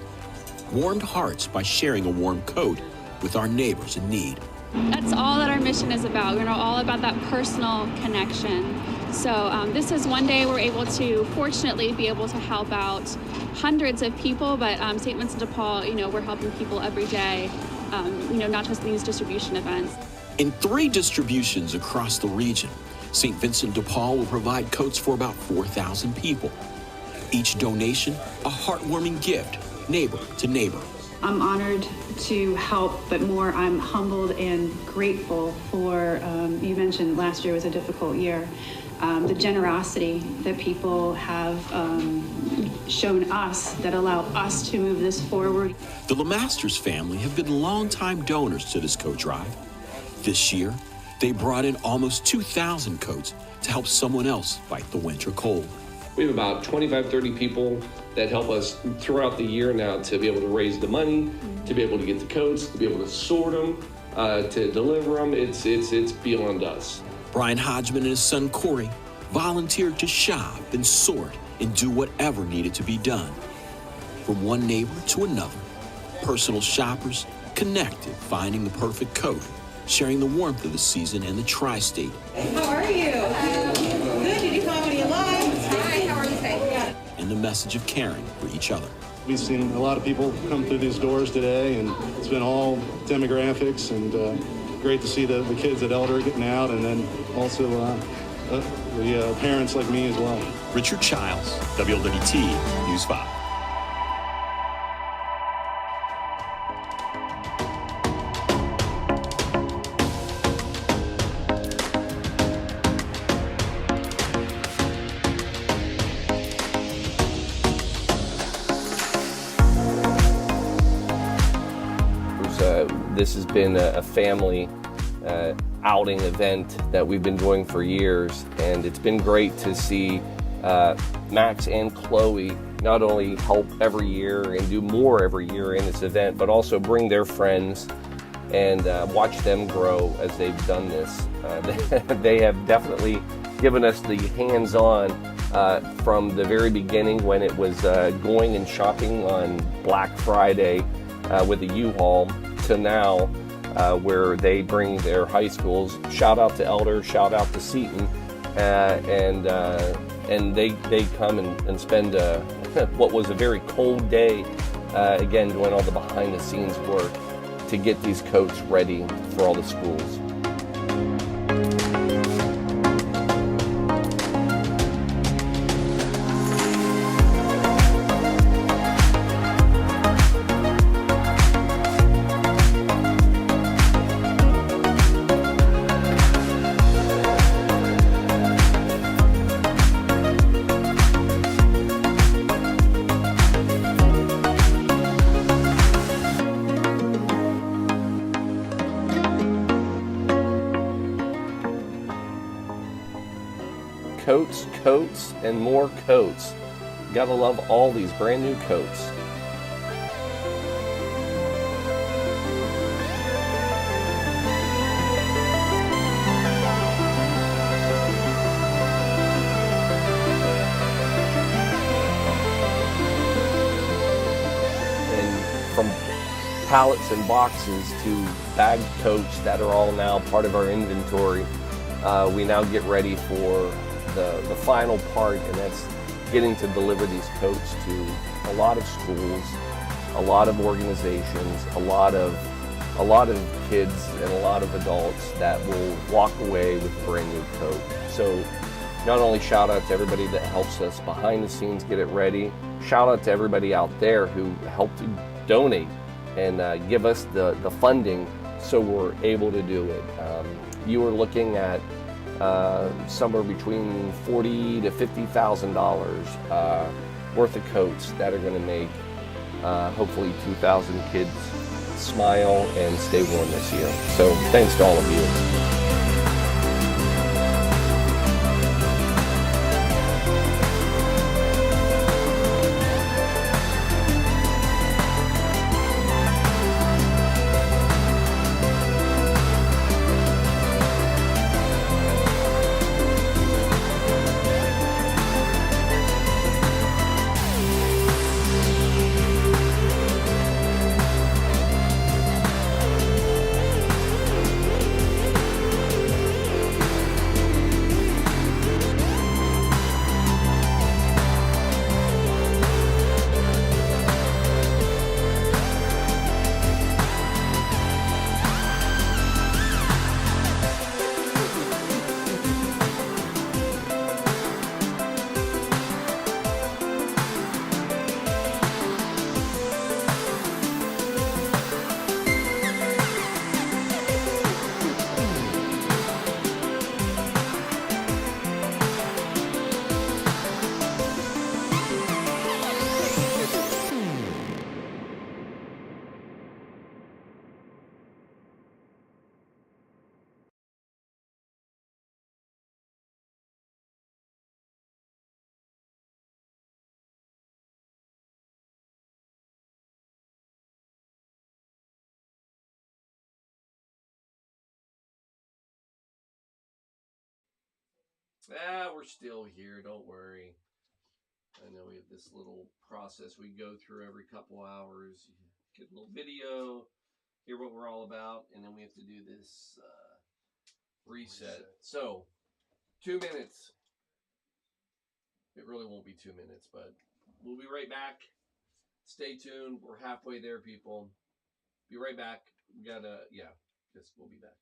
warmed hearts by sharing a warm coat with our neighbors in need. That's all that our mission is about. We're all about that personal connection. So this is one day we're able to, fortunately, be able to help out hundreds of people, but St. Vincent de Paul, we're helping people every day, not just these distribution events. In 3 distributions across the region, St. Vincent de Paul will provide coats for about 4,000 people. Each donation, a heartwarming gift, neighbor to neighbor. I'm honored to help, but more I'm humbled and grateful for, you mentioned last year was a difficult year, the generosity that people have shown us that allow us to move this forward. The LeMasters family have been longtime donors to this coat drive. This year, they brought in almost 2,000 coats to help someone else fight the winter cold. We have about 25, 30 people that help us throughout the year now to be able to raise the money, to be able to get the coats, to be able to sort them, to deliver them. It's beyond us. Brian Hodgman and his son Corey volunteered to shop and sort and do whatever needed to be done. From one neighbor to another, personal shoppers connected, finding the perfect coat, sharing the warmth of the season in the tri-state. How are you? Good. Did you find what you like? Hi. How are you today? And the message of caring for each other. We've seen a lot of people come through these doors today, and it's been all demographics, and great to see the kids at Elder getting out, and then also the parents like me as well. Richard Childs, WLWT News 5. This has been a family outing event that we've been doing for years, and it's been great to see Max and Chloe not only help every year and do more every year in this event, but also bring their friends and watch them grow as they've done this. They have definitely given us the hands-on from the very beginning when it was going and shopping on Black Friday with the U-Haul to now where they bring their high schools. Shout out to Elder, shout out to Seton, and they come and spend what was a very cold day, again doing all the behind the scenes work to get these coats ready for all the schools. Coats, coats, and more coats. Gotta love all these brand new coats. And from pallets and boxes to bagged coats that are all now part of our inventory, we now get ready for the final part, and that's getting to deliver these coats to a lot of schools, a lot of organizations, a lot of kids and a lot of adults that will walk away with a brand new coat. So not only shout out to everybody that helps us behind the scenes get it ready, shout out to everybody out there who helped to donate and give us the funding so we're able to do it. You are looking at somewhere between $40,000 to $50,000 worth of coats that are going to make hopefully 2,000 kids smile and stay warm this year. So thanks to all of you. We're still here. Don't worry. I know we have this little process we go through every couple hours. You get a little video, hear what we're all about, and then we have to do this reset. So, 2 minutes. It really won't be 2 minutes, but we'll be right back. Stay tuned. We're halfway there, people. Be right back. We gotta, we'll be back.